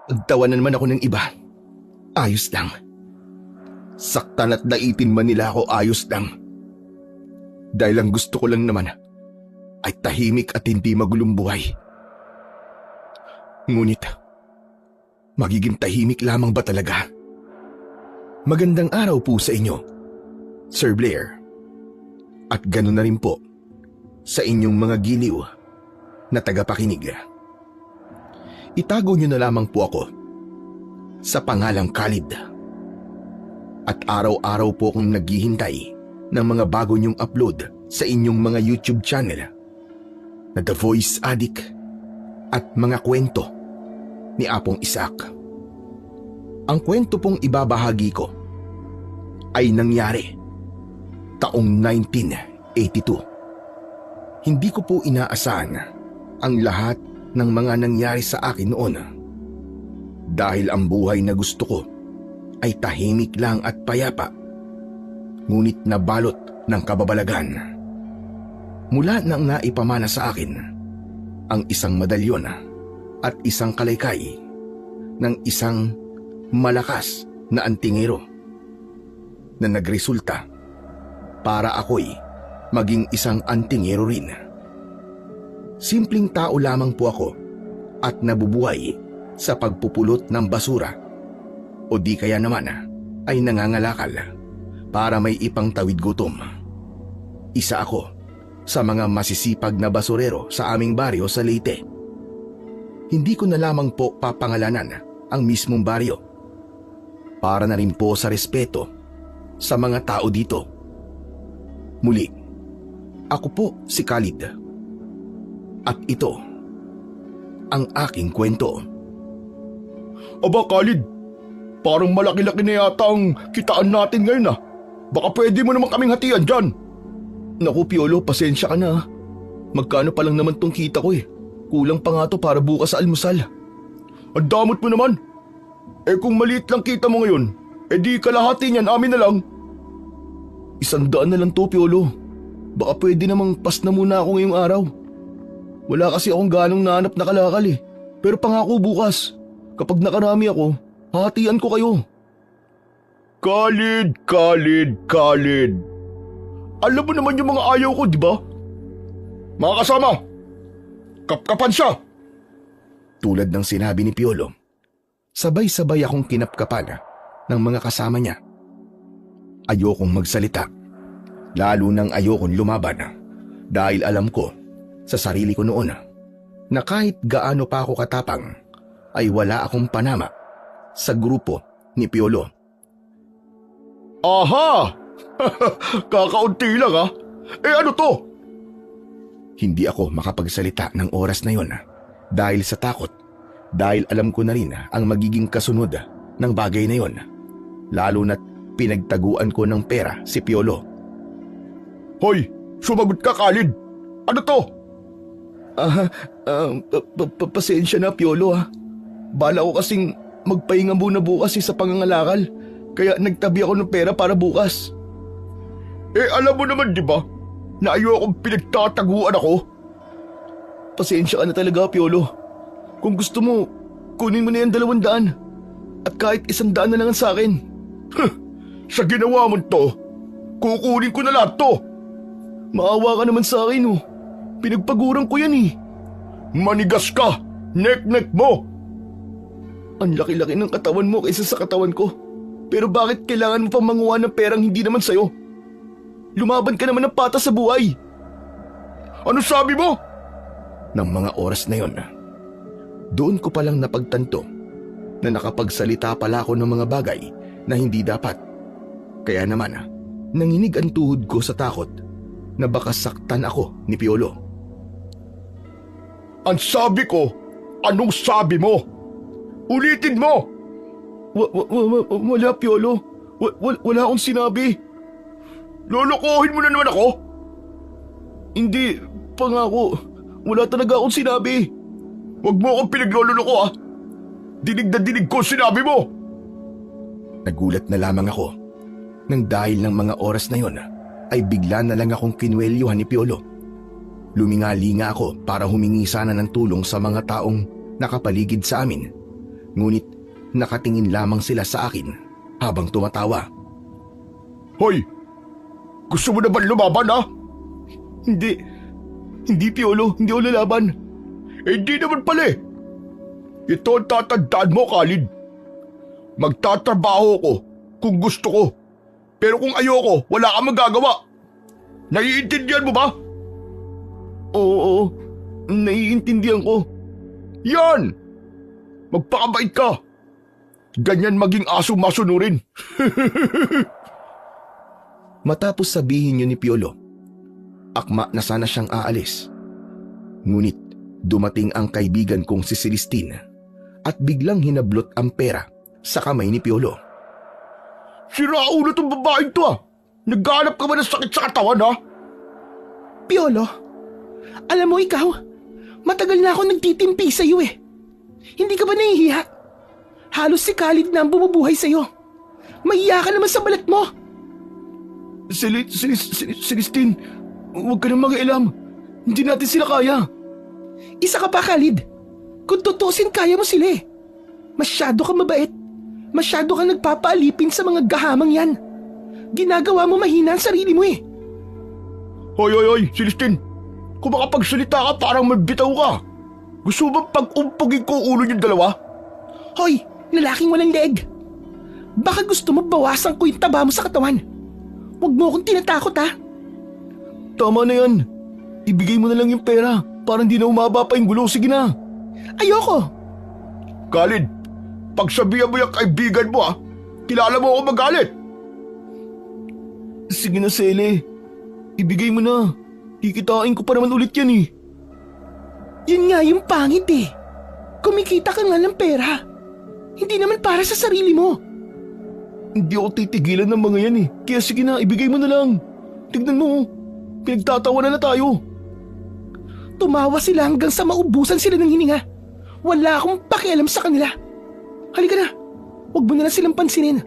Nagtawa na naman ako ng iba. Ayos lang. Saktan at daitin man nila ako, ayos lang. Dahil ang gusto ko lang naman ay tahimik at hindi magulong buhay. Ngunit, magiging tahimik lamang ba talaga? Magandang araw po sa inyo, Sir Blair. At ganoon na rin po sa inyong mga giliw na tagapakinig. Itago niyo na lamang po ako sa pangalang Khalid. At araw-araw po akong naghihintay ng mga bago niyong upload sa inyong mga YouTube channel na The Voice Addict at mga kwento ni Apong Isaac. Ang kwento pong ibabahagi ko ay nangyari taong 1982. Hindi ko po inaasahan ang lahat ng mga nangyari sa akin noon. Dahil ang buhay na gusto ko ay tahimik lang at payapa, ngunit nabalot ng kababalagan. Mula nang naipamana sa akin ang isang medalyon at isang kalaykay ng isang malakas na antingero na nagresulta para ako'y maging isang antingero rin. Simpleng tao lamang po ako at nabubuhay sa pagpupulot ng basura o di kaya naman ay nangangalakal para may ipangtawid gutom. Isa ako sa mga masisipag na basurero sa aming baryo sa Leyte. Hindi ko na lamang po papangalanan ang mismong baryo para na rin po sa respeto sa mga tao dito. Muli, ako po si Khalid. At ito ang aking kwento. Aba Khalid, parang malaki-laki na yata ang kitaan natin ngayon ah. Baka pwede mo naman kaming hatian dyan. Naku Piolo, pasensya ka na. Magkano pa lang naman tong kita ko eh. Kulang pa nga to para bukas sa almusal. Ang damot mo naman. Eh kung maliit lang kita mo ngayon, eh di kalahati niyan amin na lang. 100 na lang to Piolo. Baka pwede namang pas na muna ako ngayong araw. Wala kasi akong ganong nahanap na kalakal eh. Pero pangako bukas, kapag nakarami ako, hahatian ko kayo. Khalid. Alam mo naman yung mga ayaw ko, di ba? Mga kasama, kapkapan siya. Tulad ng sinabi ni Piolo, sabay-sabay akong kinapkapan ng mga kasama niya. Ayokong magsalita, lalo nang ayokong lumaban dahil alam ko sa sarili ko noon na kahit gaano pa ako katapang ay wala akong panama sa grupo ni Piolo. Aha! Kakaunti lang ha? Eh ano to? Hindi ako makapagsalita ng oras na yon dahil sa takot, dahil alam ko na rin ang magiging kasunod ng bagay na yon, lalo na't pinagtaguan ko ng pera si Piolo. Hoy, sumagot ka Khalid! Ano to? Pasensya na Piolo ha. Bala ko kasing magpahinga muna bukas sa pangangalakal, kaya nagtabi ako ng pera para bukas. Eh alam mo naman di ba na ayokong pinagtataguan ako? Pasensya ka na talaga Piolo. Kung gusto mo, kunin mo na yung 200 at kahit 100 na lang sa akin. Sa ginawa mo to, kukunin ko na lahat to. Maawa ka naman sa akin oh. Pinagpaguran ko yan eh. Manigas ka! Nek-nek mo! Ang laki-laki ng katawan mo kaysa sa katawan ko. Pero bakit kailangan mo pang manguha ng perang hindi naman sa'yo? Lumaban ka naman ng patas sa buhay. Ano sabi mo? Nang mga oras na yon, doon ko palang napagtanto na nakapagsalita pala ako ng mga bagay na hindi dapat. Kaya naman, nanginig ang tuhod ko sa takot na baka saktan ako ni Piolo. Ang sabi ko, anong sabi mo? Ulitin mo! Wala Piolo. Wala akong sinabi. Lolokohin mo na naman ako? Hindi, pangako. Wala talaga akong sinabi. Huwag mo akong pinaglololoko ah. Dinig na dinig ko sinabi mo. Nagulat na lamang ako nang dahil ng mga oras na yon ay bigla na lang akong kinuwelyuhan ni Piolo. Lumingali nga ako para humingi sana ng tulong sa mga taong nakapaligid sa amin. Ngunit nakatingin lamang sila sa akin habang tumatawa. Hoy! Gusto mo na ba lumaban ha? Hindi Piolo, hindi ako lalaban. Hindi naman pala eh. Ito ang tatandaan mo, Khalid. Magtatrabaho ko kung gusto ko. Pero kung ayoko, wala kang magagawa. Naiintindihan mo ba? Oo, naiintindihan ko. Yan! Magpakabait ka. Ganyan maging aso masunurin. Matapos sabihin yun ni Piolo, akma na sana siyang aalis. Ngunit dumating ang kaibigan kong si Celestine at biglang hinablot ang pera sa kamay ni Piolo. Siraulo tong babaeng to ah. Naghanap ka ba ng sakit sa katawan ha? Piolo, alam mo ikaw, matagal na ako nagtitimpi sa iyo eh. Hindi ka ba nahihiya? Halos si Khalid na ang bumubuhay sa iyo. Mahiya ka naman sa balat mo. Celestine, huwag ka nang mag-ilam. Hindi natin sila kaya. Isa ka pa, Khalid. Kung tutusin, kaya mo sila eh. Masyado ka mabait. Masyado ka nagpapaalipin sa mga gahamang yan. Ginagawa mo mahina ang sarili mo eh. Hoy, Celestine. Kung makapagsalita ka parang mabitaw ka. Gusto mo bang pag-umpugin ko ulo niyong dalawa? Hoy, lalaking walang leeg. Baka gusto mo bawasan ko yung taba mo sa katawan. Huwag mo akong tinatakot ha. Tama na yan. Ibigay mo na lang yung pera para hindi na umaba pa yung gulo. Sige na. Ayoko. Khalid, pagsabihan mo yung kaibigan mo kilala mo ako magalit. Sige na, Sele. Ibigay mo na. Kikitain ko pa naman ulit yan eh. Yun nga yung pangit eh. Kumikita ka nga ng pera. Hindi naman para sa sarili mo. Hindi ako titigilan ng mga yan eh. Kaya sige na, ibigay mo na lang. Tignan mo, pinagtatawanan na tayo. Tumawa sila hanggang sa maubusan sila ng hininga. Wala akong pakialam sa kanila. Halika na, huwag mo na lang silang pansinin.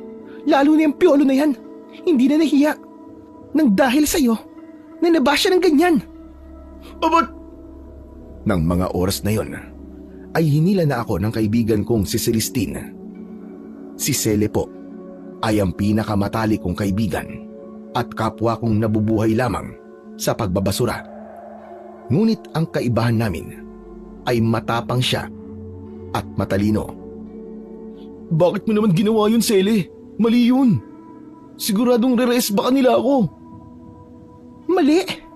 Lalo na yung Piolo na yan. Hindi na nahiya. Nang dahil sa'yo, nanaba siya ng ganyan. Abat! Nang mga oras na yon, ay hinila na ako ng kaibigan kong si Celestine. Si Sele po ay ang pinakamatalik kong kaibigan at kapwa kong nabubuhay lamang sa pagbabasura. Ngunit ang kaibahan namin ay matapang siya at matalino. Bakit mo naman ginawa yun, Sele? Mali yun. Siguradong re-rees baka nila ako. Mali?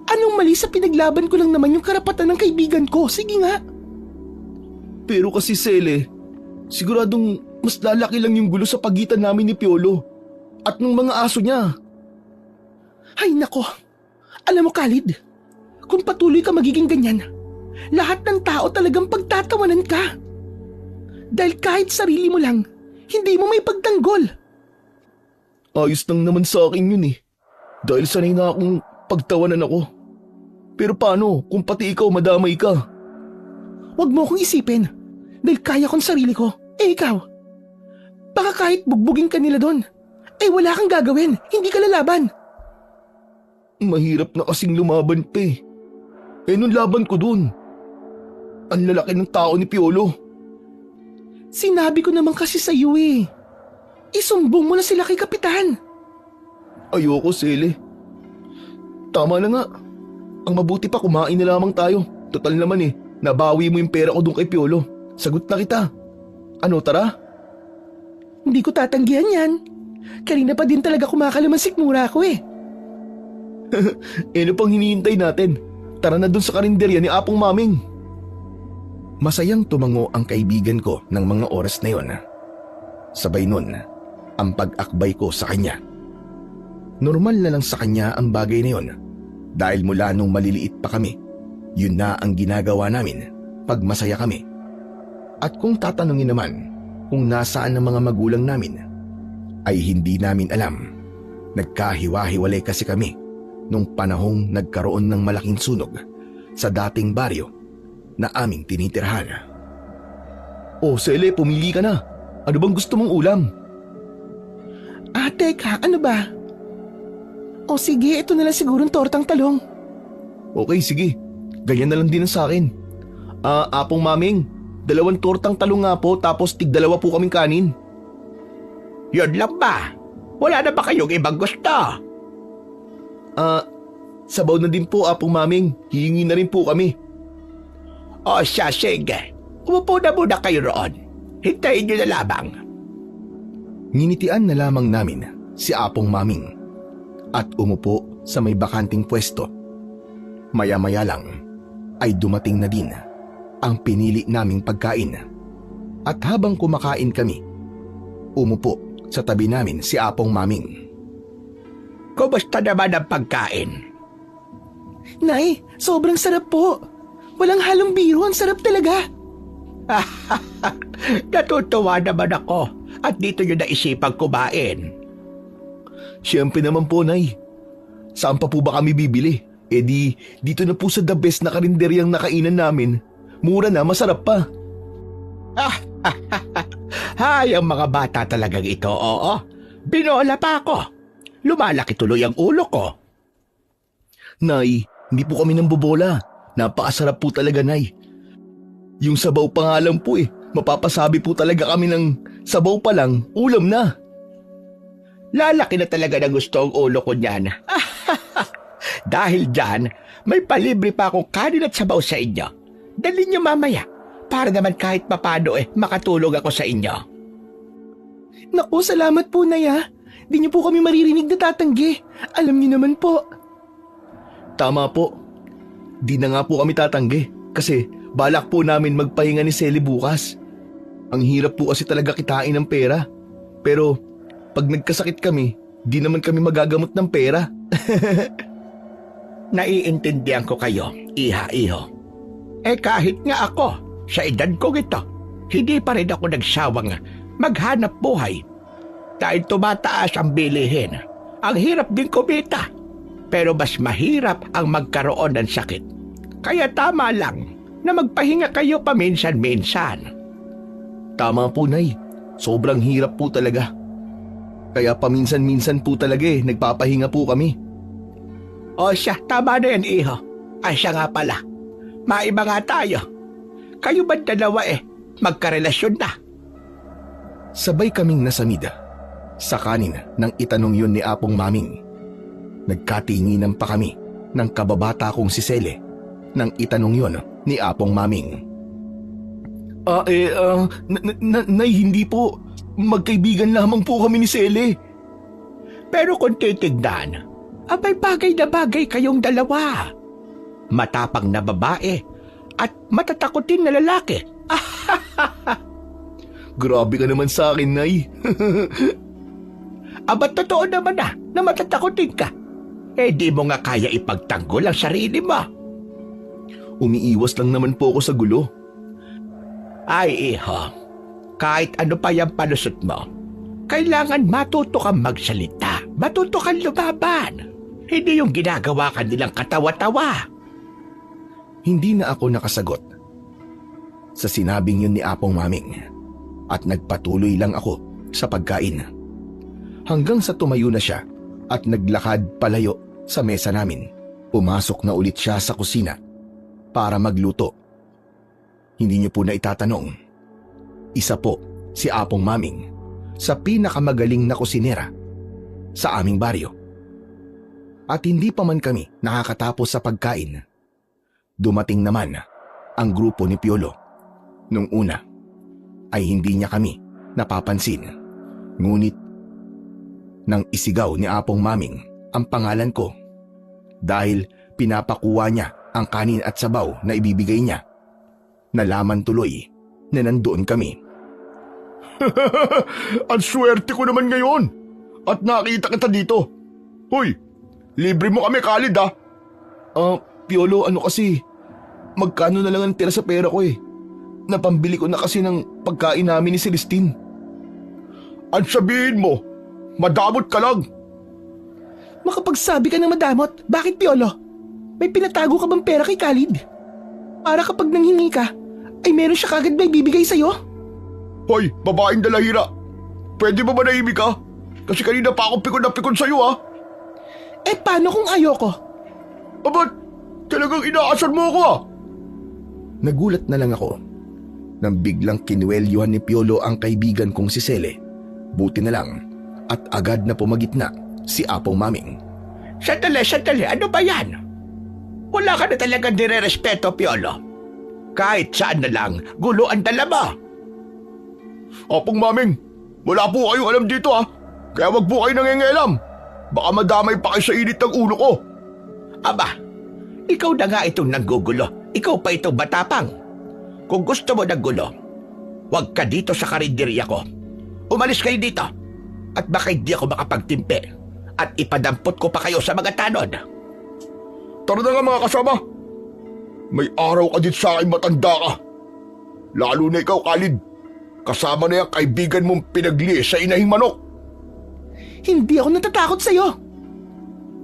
Anong mali sa pinaglaban ko lang naman yung karapatan ng kaibigan ko? Sige nga. Pero kasi Sele, siguradong mas lalaki lang yung gulo sa pagitan namin ni Piolo at ng mga aso niya. Ay nako, alam mo Khalid, kung patuloy ka magiging ganyan, lahat ng tao talagang pagtatawanan ka. Dahil kahit sarili mo lang, hindi mo may pagtanggol. Ayos lang naman sa akin yun eh. Dahil sanay na akong pagtawanan ako. Pero paano kung pati ikaw madamay ka? Huwag mo akong isipin, dahil kaya kong sarili ko. Eh ikaw, baka kahit bugbugin ka nila doon, eh wala kang gagawin, hindi ka lalaban. Mahirap na kasing lumaban pa eh. Eh nung laban ko doon, ang lalaki ng tao ni Piolo. Sinabi ko naman kasi sa iyo eh. Isumbong mo na sila kay Kapitan. Ayoko, Sele. Tama na nga. Ang mabuti pa kumain na lamang tayo. Total naman eh, nabawi mo yung pera ko doon kay Piolo. Sagot na kita. Ano, tara? Hindi ko tatanggihan yan. Kanina pa din talaga kumakalaman sikmura ko eh. Ano pang hinihintay natin? Tara na dun sa karinderya ni Apong Maming. Masayang tumango ang kaibigan ko ng mga oras na yon. Sabay nun, ang pag-akbay ko sa kanya. Normal na lang sa kanya ang bagay na yon. Dahil mula nung maliliit pa kami, yun na ang ginagawa namin pag masaya kami. At kung tatanungin naman kung nasaan ang mga magulang namin, ay hindi namin alam. Nagkahiwa-hiwalay kasi kami nung panahong nagkaroon ng malaking sunog sa dating baryo na aming tinitirhan. Oh, Sele, pumili ka na. Ano bang gusto mong ulam? Teka, ano ba? O sige, ito na lang sigurong tortang talong. Okay, sige. Ganyan na lang din ang sa akin. Apong Maming, 2 tortang talong nga po tapos tig-2 po kaming kanin. Yun lang ba? Wala na ba kayong ibang gusto? Sabaw na din po, Apong Maming. Hihingi na rin po kami. O siya, sige. Umupo na muna kayo roon. Hintayin nyo na lamang. Nginitian na lamang namin si Apong Maming at umupo sa may bakanting pwesto. Maya-maya lang ay dumating na din ang pinili naming pagkain. At habang kumakain kami, umupo sa tabi namin si Apong Maming. Kumusta naman ang pagkain? Nay, sobrang sarap po. Walang halong biro, ang sarap talaga. Natutuwa naman ako at dito nyo naisipang kumain. Siyempre naman po, Nay. Saan pa po ba kami bibili? Eh di, dito na po sa the best na karinderyang nakainan namin. Mura na, masarap pa. Hay, ang mga bata talagang ito, oo. Binola pa ako. Lumalaki tuloy ang ulo ko. Nay, hindi po kami nambobola. Napakasarap po talaga, Nay. Yung sabaw pa nga lang po Mapapasabi po talaga kami ng sabaw pa lang, ulam na. Lalaki na talaga na gusto ang ulo ko niyan. Dahil dyan, may palibre pa akong kanin at sabaw sa inyo. Dalhin niyo mamaya, para naman kahit papano makatulog ako sa inyo. Naku, salamat po, Nay, ha. Di niyo po kami maririnig na tatanggi. Alam niyo naman po. Tama po. Di na nga po kami tatanggi kasi balak po namin magpahinga ni Selly bukas. Ang hirap po kasi talaga kitain ng pera. Pero pag nagkasakit kami, di naman kami magagamot ng pera. Naiintindihan ko kayo, iha-iho. Kahit nga ako, sa edad ko ito, hindi pa rin ako nagsawang maghanap buhay. Dahil tumataas ang bilihin. Ang hirap din kumita. Pero mas mahirap ang magkaroon ng sakit. Kaya tama lang na magpahinga kayo paminsan-minsan. Tama po, Nay. Sobrang hirap po talaga. Kaya paminsan-minsan po talaga nagpapahinga po kami. O siya, tama na yan, iho. Ay siya nga pala. Maiba nga tayo. Kayo ba dalawa magkarelasyon na? Sabay kaming nasamida sa kanin ng itanong yun ni Apong Maming. Nagkatinginan pa kami ng kababata kong si Sele nang itanong yun ni Apong Maming. Nay, hindi po. Magkaibigan lamang po kami ni Sele. Pero kung titignan, abay bagay na bagay kayong dalawa. Matapang na babae at matatakotin na lalaki. Grabe ka naman sa akin, Nay. Aba totoo naman na matatakotin ka. Di mo nga kaya ipagtanggol ang sarili mo. Umiiwas lang naman po ako sa gulo. Ay, iho. Kahit ano pa yung palusot mo, kailangan matuto kang magsalita. Matuto kang lumaban. Hindi yung ginagawa ka nilang katawa-tawa. Hindi na ako nakasagot sa sinabing yun ni Apong Maming at nagpatuloy lang ako sa pagkain. Hanggang sa tumayo na siya at naglakad palayo sa mesa namin. Pumasok na ulit siya sa kusina para magluto. Hindi niyo po na itatanong. Isa po si Apong Maming sa pinakamagaling na kusinera sa aming baryo. At hindi pa man kami nakakatapos sa pagkain, dumating naman ang grupo ni Piolo. Nung una ay hindi niya kami napapansin. Ngunit nang isigaw ni Apong Maming ang pangalan ko dahil pinapakuha niya ang kanin at sabaw na ibibigay niya, nalaman tuloy na nandoon kami. Ang swerte ko naman ngayon at nakita kita dito. Hoy, libre mo kami, Khalid, ha? Piolo, ano kasi, magkano na lang ang tira sa pera ko Napambili ko na kasi ng pagkain namin ni Celestine. Ang sabihin mo, madamot ka lang. Makapagsabi ka ng madamot. Bakit, Piolo? May pinatago ka bang pera kay Khalid? Para kapag nanghingi ka, ay meron siya kagad may bibigay sa'yo? Hoy, babaeng dalahira. Pwede ba manahimik ka? Kasi kanina pa ako pikon na pikon sa'yo, ha? Paano kung ayoko? Abat, talagang inaasar mo ako, ha? Nagulat na lang ako nang biglang kinuwelyuhan ni Piolo ang kaibigan kong si Sele. Buti na lang at agad na pumagitna si Apong Maming. Sandali, ano ba yan? Wala ka na talagang nire-respeto, Piolo. Kahit saan na lang, gulo ang dala mo. Apong Maming, wala po kayong alam dito ha. Kaya wag po kayo nangingialam. Baka madamay pa kayo sa init ng ulo ko. Aba, ikaw na nga itong nanggugulo. Ikaw pa itong matapang. Kung gusto mo ng gulo, huwag ka dito sa karinderya ko. Umalis kayo dito. At baka hindi ako makapagtimpe. At ipadampot ko pa kayo sa mga tanod. Tara na nga mga kasama. May araw ka din sa akin, matanda ka. Lalo na ikaw, Khalid. Kasama na yung kaibigan mong pinagliis sa inahing manok. Hindi ako natatakot sa'yo.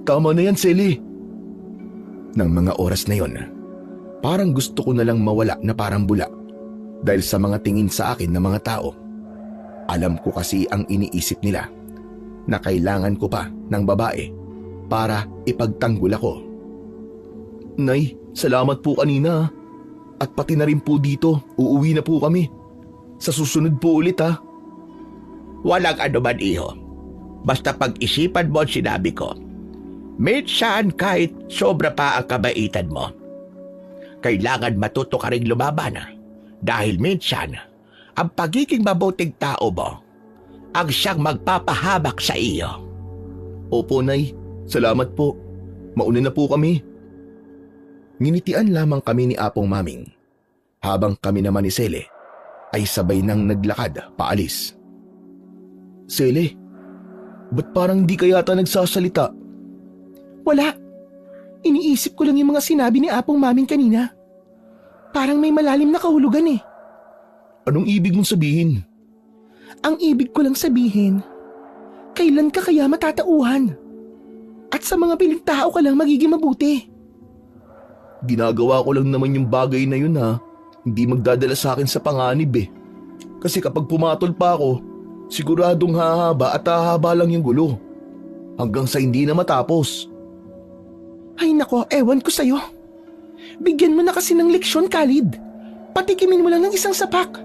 Tama na yan, Sally. Nang mga oras na yon, parang gusto ko na lang mawala na parang bula dahil sa mga tingin sa akin ng mga tao. Alam ko kasi ang iniisip nila na kailangan ko pa ng babae para ipagtanggol ako. Nay, salamat po kanina. At pati na rin po dito, uuwi na po kami. Sa susunod po ulit ha. Walang anuman, iho. Basta pag-isipan mo ang sinabi ko. Minsan kahit sobra pa ang kabaitan mo, kailangan matuto ka rin lumaban. Dahil minsan, ang pagiging mabuting tao mo ang siyang magpapahamak sa iyo. Opo, Nay. Salamat po. Mauna na po kami. Nginitian lamang kami ni Apong Maming habang kami naman ni Sele ay sabay nang naglakad paalis. Sele, ba't parang di ka yata nagsasalita? Wala. Iniisip ko lang yung mga sinabi ni Apong Maming kanina. Parang may malalim na kahulugan eh. Anong ibig mong sabihin? Ang ibig ko lang sabihin, kailan ka kaya matatauhan? At sa mga piling tao ka lang magiging mabuti. Ginagawa ko lang naman yung bagay na yun ha. Hindi magdadala sa akin sa panganib eh. Kasi kapag pumatol pa ako, siguradong hahaba at hahaba lang yung gulo. Hanggang sa hindi na matapos. Ay nako, ewan ko sa'yo. Bigyan mo na kasi ng leksyon, Khalid. Patikimin mo lang ng isang sapak.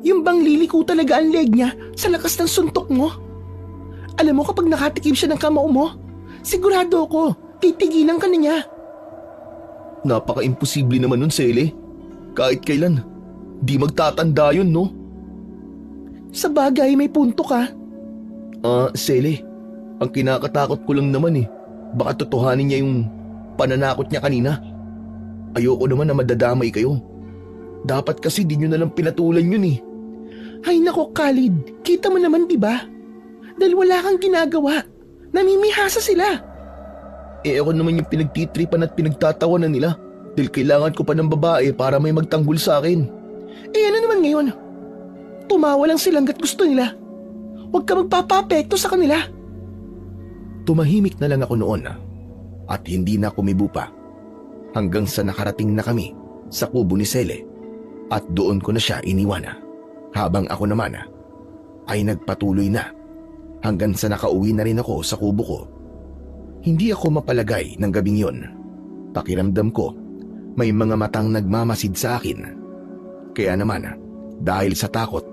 Yung bang liliko talaga ang leg niya sa lakas ng suntok mo. Alam mo kapag nakatikim siya ng kamao mo, sigurado ako, titigilan ka na niya. Napaka-imposible naman nun, Sele. Kahit kailan, di magtatanda yun, no? Sa bagay, may punto ka. Sele, ang kinakatakot ko lang naman eh. Baka totohanin niya yung pananakot niya kanina. Ayoko naman na madadamay kayo. Dapat kasi di nyo nalang pinatulan yun eh. Ay nako, Khalid, kita mo naman diba? Dahil wala kang ginagawa. Namimihasa sila. Ako naman yung pinagtitripan at pinagtatawanan nila. Dahil kailangan ko pa ng babae para may magtanggol sa akin. Ano naman ngayon? Tumawa lang silang gat gusto nila. Huwag ka magpapapekto sa kanila. Tumahimik na lang ako noon at hindi na kumibo pa hanggang sa nakarating na kami sa kubo ni Sele at doon ko na siya iniwan habang ako naman ay nagpatuloy na hanggang sa nakauwi na rin ako sa kubo ko. Hindi ako mapalagay ng gabing yon. Pakiramdam ko may mga matang nagmamasid sa akin. Kaya naman dahil sa takot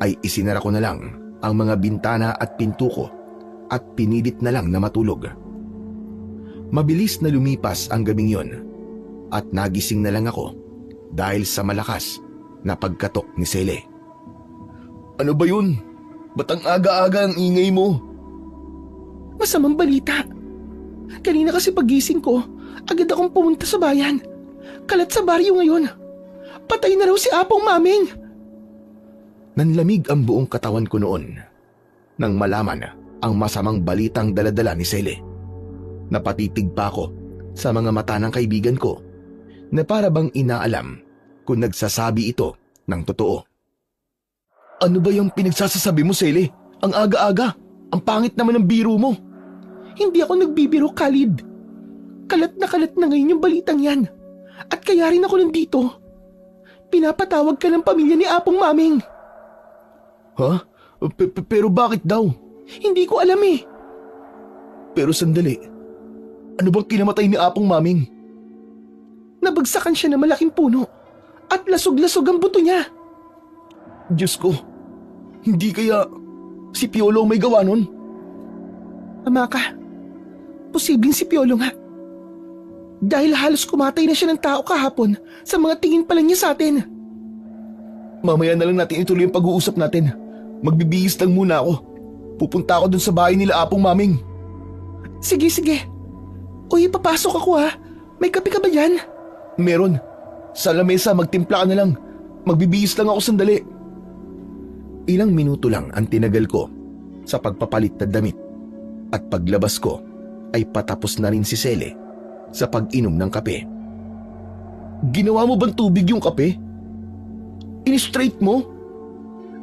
ay isinara ko na lang ang mga bintana at pinto ko at pinilit na lang na matulog. Mabilis na lumipas ang gabing yon at nagising na lang ako dahil sa malakas na pagkatok ni Sele. Ano ba yun? Ba't ang aga-aga ang ingay mo? Masamang balita. Kanina kasi pagising ko, agad akong pumunta sa bayan. Kalat sa baryo ngayon. Patay na raw si Apong Maming. Nanlamig ang buong katawan ko noon nang malaman ang masamang balitang daladala ni Sele. Napatitig pa ako sa mga mata ng kaibigan ko na para bang inaalam kung nagsasabi ito ng totoo. Ano ba yung pinagsasasabi mo, Sele? Ang aga-aga. Ang pangit naman ng biro mo. Hindi ako nagbibiro, Khalid. Kalat na ngayon yung balitang yan. At kaya rin ako nandito. Pinapatawag ka ng pamilya ni Apong Maming. Ha? Pero bakit daw? Hindi ko alam eh. Pero sandali. Ano bang kinamatay ni Apong Maming? Nabagsakan siya ng malaking puno At lasog-lasog ang buto niya. Diyos ko, hindi kaya si Piolo ang may gawa nun? Tama ka. Posibleng si Piolo nga. Dahil halos kumatay na siya ng tao kahapon sa mga tingin pa lang niya sa atin. Mamaya na lang natin ituloy ang pag-uusap natin. Magbibihis lang muna ako. Pupunta ako dun sa bahay nila Apong Maming. Sige. Uy, papasok ako ha. May kape ka ba dyan? Meron. Sa lamesa, magtimpla ka na lang. Magbibihis lang ako sandali. Ilang minuto lang ang tinagal ko sa pagpapalit na damit at paglabas ko ay patapos na rin si Sele sa pag-inom ng kape. Ginawa mo bang tubig yung kape? In-straight mo?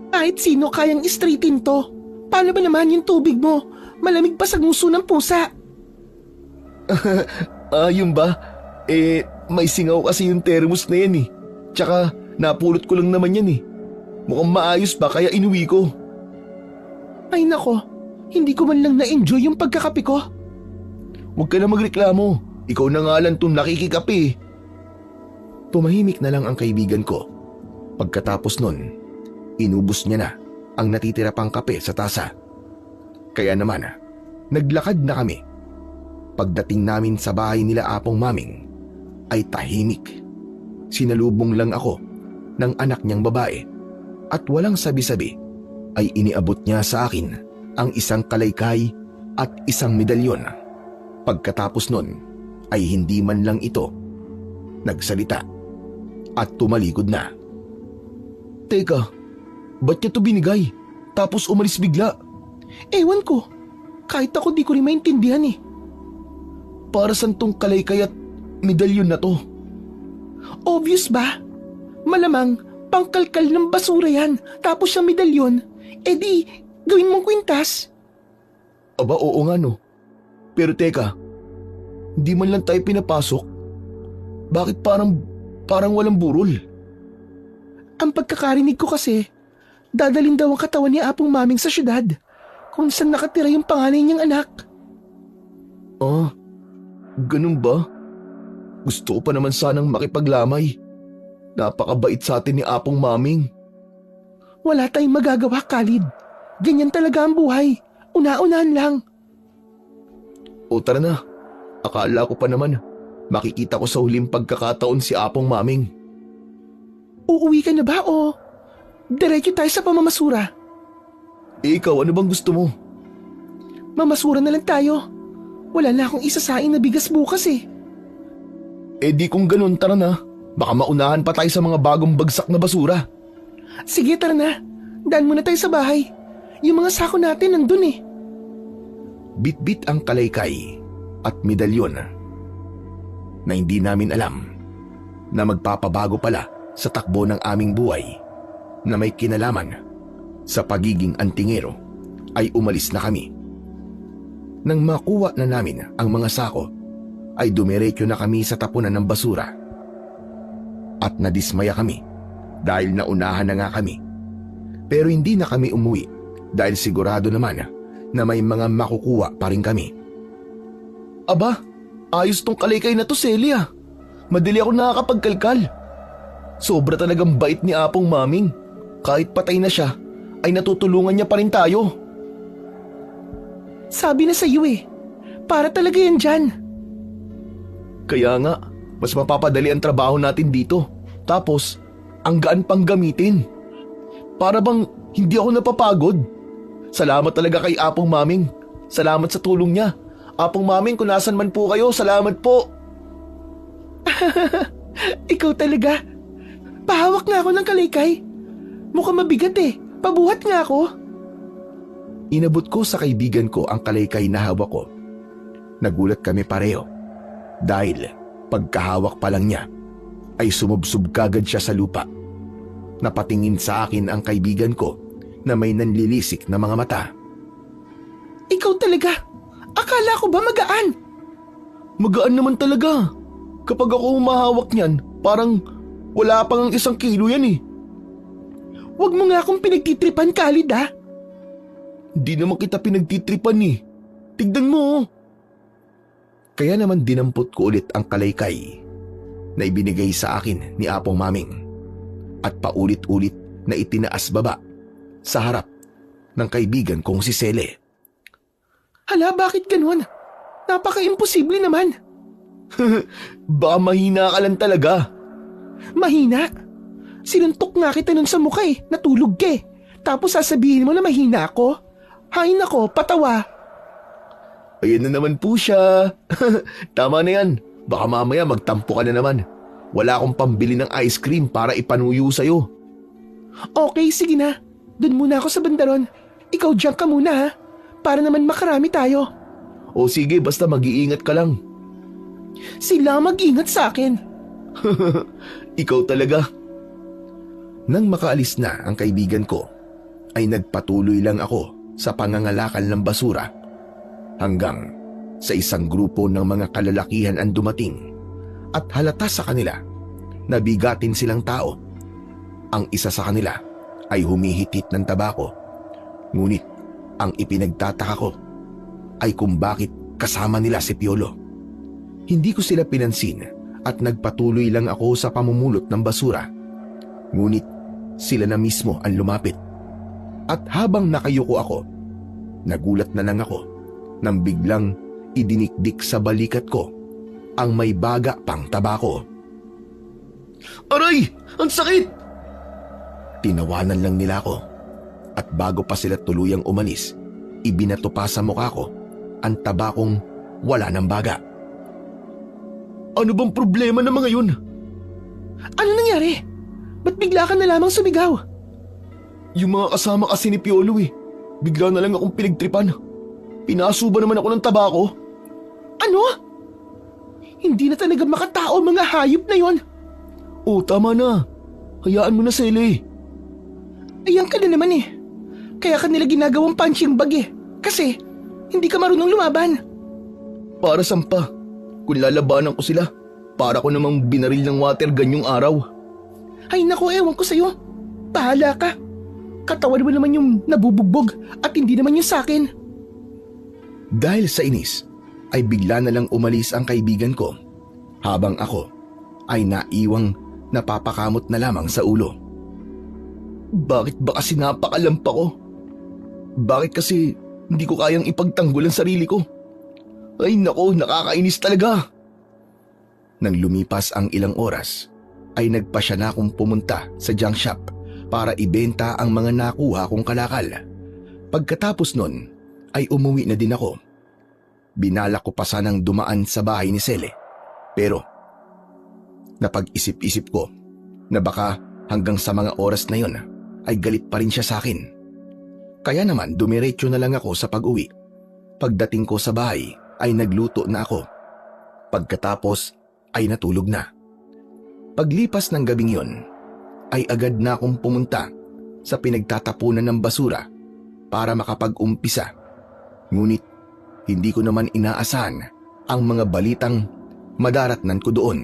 Kahit sino kayang istraightin to. Paano ba naman yung tubig mo? Malamig pa sa nguso ng pusa. Yun ba? May singaw kasi yung thermos na yan eh. Tsaka napulot ko lang naman yan eh. Mukhang maayos ba kaya inuwi ko. Ay nako, hindi ko man lang na-enjoy yung pagkakape ko. Huwag ka na magreklamo. Ikaw na nga lang itong nakikikape. Tumahimik na lang ang kaibigan ko. Pagkatapos nun, inubos niya na ang natitira pang kape sa tasa. Kaya naman, naglakad na kami. Pagdating namin sa bahay nila Apong Maming, ay tahimik. Sinalubong lang ako ng anak niyang babae at walang sabi-sabi ay iniabot niya sa akin ang isang kalaykay at isang medalyon. Pagkatapos nun ay hindi man lang ito nagsalita at tumalikod na. Teka, ba't niya to binigay? Tapos umalis bigla? Ewan ko, kahit ako di ko rin maintindihan eh. Para saan tong kalaykay at medalyon na to? Obvious ba? Malamang pangkalkal ng basura yan, tapos yung medalyon, di gawin mong kwintas. Aba oo nga no. Pero teka, hindi man lang tayo pinapasok. Bakit parang walang burol? Ang pagkakarinig ko kasi, dadalhin daw ang katawan ni Apong Maming sa syudad, kung saan nakatira yung panganay niyang anak. Ganun ba? Gusto ko pa naman sanang makipaglamay. Napakabait sa atin ni Apong Maming. Wala tayong magagawa, Khalid. Ganyan talaga ang buhay. Una-unahan lang. O tara na. Akala ko pa naman makikita ko sa huling pagkakataon si Apong Maming. Uuwi ka na ba o diretso tayo sa pamamasura? Ikaw, ano bang gusto mo? Mamasura na lang tayo. Wala na akong isasain na bigas bukas eh. Di kung ganun, tara na. Baka maunahan pa tayo sa mga bagong bagsak na basura. Sige, tara na. Daan muna tayo sa bahay. Yung mga sako natin nandun eh. Bit-bit ang kalaykay at medalyon na hindi namin alam na magpapabago pala sa takbo ng aming buhay na may kinalaman sa pagiging antingero ay umalis na kami. Nang makuha na namin ang mga sako ay dumiretso na kami sa tapunan ng basura. At nadismaya kami dahil naunahan na nga kami. Pero hindi na kami umuwi dahil sigurado naman na may mga makukuha pa rin kami. Aba, ayos tong kalaykay na to, Celia. Madali ako nakakapagkalkal. Sobra talagang bait ni Apong Maming. Kahit patay na siya, ay natutulungan niya pa rin tayo. Sabi na sa iyo eh. Para talaga yan dyan. Kaya nga, mas mapapadali ang trabaho natin dito. Tapos, ang gaan pang gamitin. Para bang hindi ako napapagod. Salamat talaga kay Apong Maming. Salamat sa tulong niya. Apong Maming, kung nasan man po kayo, salamat po. Ikaw talaga. Pahawak nga ako ng kalaykay. Mukhang mabigat eh. Pabuhat nga ako. Inabot ko sa kaibigan ko ang kalaykay na hawak ko. Nagulat kami pareho. Dahil pagkahawak pa lang niya, ay sumubsob kagad siya sa lupa. Napatingin sa akin ang kaibigan ko na may nanlilisik na mga mata. Ikaw talaga. Akala ko ba magaan? Magaan naman talaga. Kapag ako humahawak niyan, parang wala pang 1 kilo yan eh. Huwag mo nga akong pinagtitripan, Khalid ah. Di naman kita pinagtitripan eh. Tignan mo oh. Kaya naman dinampot ko ulit ang kalaykay na ibinigay sa akin ni Apong Maming. at paulit-ulit na itinaas baba sa harap ng kaibigan kong si Sele. Hala, bakit ganun? Napaka-imposible naman. Baka mahina ka lang talaga. Mahina? Sinuntok nga kita nun sa mukha natulog ka Tapos sasabihin mo na mahina ako? Hay nako, patawa. Ayan na naman po siya. Tama na yan. Baka mamaya magtampo ka na naman. Wala akong pambili ng ice cream para ipanuyo sa'yo. Okay, sige na. Doon muna ako sa bandaron. Ikaw diyan ka muna ha. Para naman makarami tayo. O sige, basta mag-iingat ka lang. Sila mag-ingat sa akin. Ikaw talaga. Nang makaalis na ang kaibigan ko, ay nagpatuloy lang ako sa pangangalakal ng basura hanggang sa isang grupo ng mga kalalakihan ang dumating at halata sa kanila na bigatin silang tao. Ang isa sa kanila ay humihitit ng tabako. Ngunit ang ipinagtataka ko ay kung bakit kasama nila si Piolo. Hindi ko sila pinansin at nagpatuloy lang ako sa pamumulot ng basura. Ngunit sila na mismo ang lumapit. At habang nakayuko ako, nagulat na lang ako nang biglang idinikdik sa balikat ko ang may baga pang tabako. Aray! Ang sakit! Tinawanan lang nila ako at bago pa sila tuluyang umalis, ibinato pa sa mukha ko ang tabakong wala ng baga. Ano bang problema ng mga yun? Ano nangyari? Ba't bigla ka na lamang sumigaw? Yung mga kasama kasi ni Piolo Bigla na lang akong pinagtripan. Pinaso ba naman ako ng tabako? Ano? Hindi na talaga makatao mga hayop na yon. Oh, tama na. Hayaan mo na, Sele. Ayan ka na naman Kaya ka nila ginagawang punching bag Kasi hindi ka marunong lumaban. Para sampa. Kung lalabanan ko sila, para ko namang binaril ng water gun yung araw. Ay nako, ewan ko sa'yo. Bahala ka. Katawan mo naman yung nabubugbog at hindi naman yung sakin. Dahil sa inis, ay bigla na lang umalis ang kaibigan ko habang ako ay naiwang napapakamot na lamang sa ulo. Bakit ba kasi napakalampa ko? Bakit kasi hindi ko kayang ipagtanggol ang sarili ko? Ay nako, nakakainis talaga. Nang lumipas ang ilang oras, ay nagpasya na akong pumunta sa junk shop para ibenta ang mga nakuha kong kalakal. Pagkatapos nun, ay umuwi na din ako. Binalak ko pa sanang dumaan sa bahay ni Sele. Pero, napag-isip-isip ko na baka hanggang sa mga oras na yon ay galit pa rin siya sa akin. Kaya naman dumiretso na lang ako sa pag-uwi. Pagdating ko sa bahay ay nagluto na ako. Pagkatapos ay natulog na. Paglipas ng gabing yon, ay agad na akong pumunta sa pinagtatapunan ng basura para makapag-umpisa. Ngunit hindi ko naman inaasahan ang mga balitang madaratnan ko doon.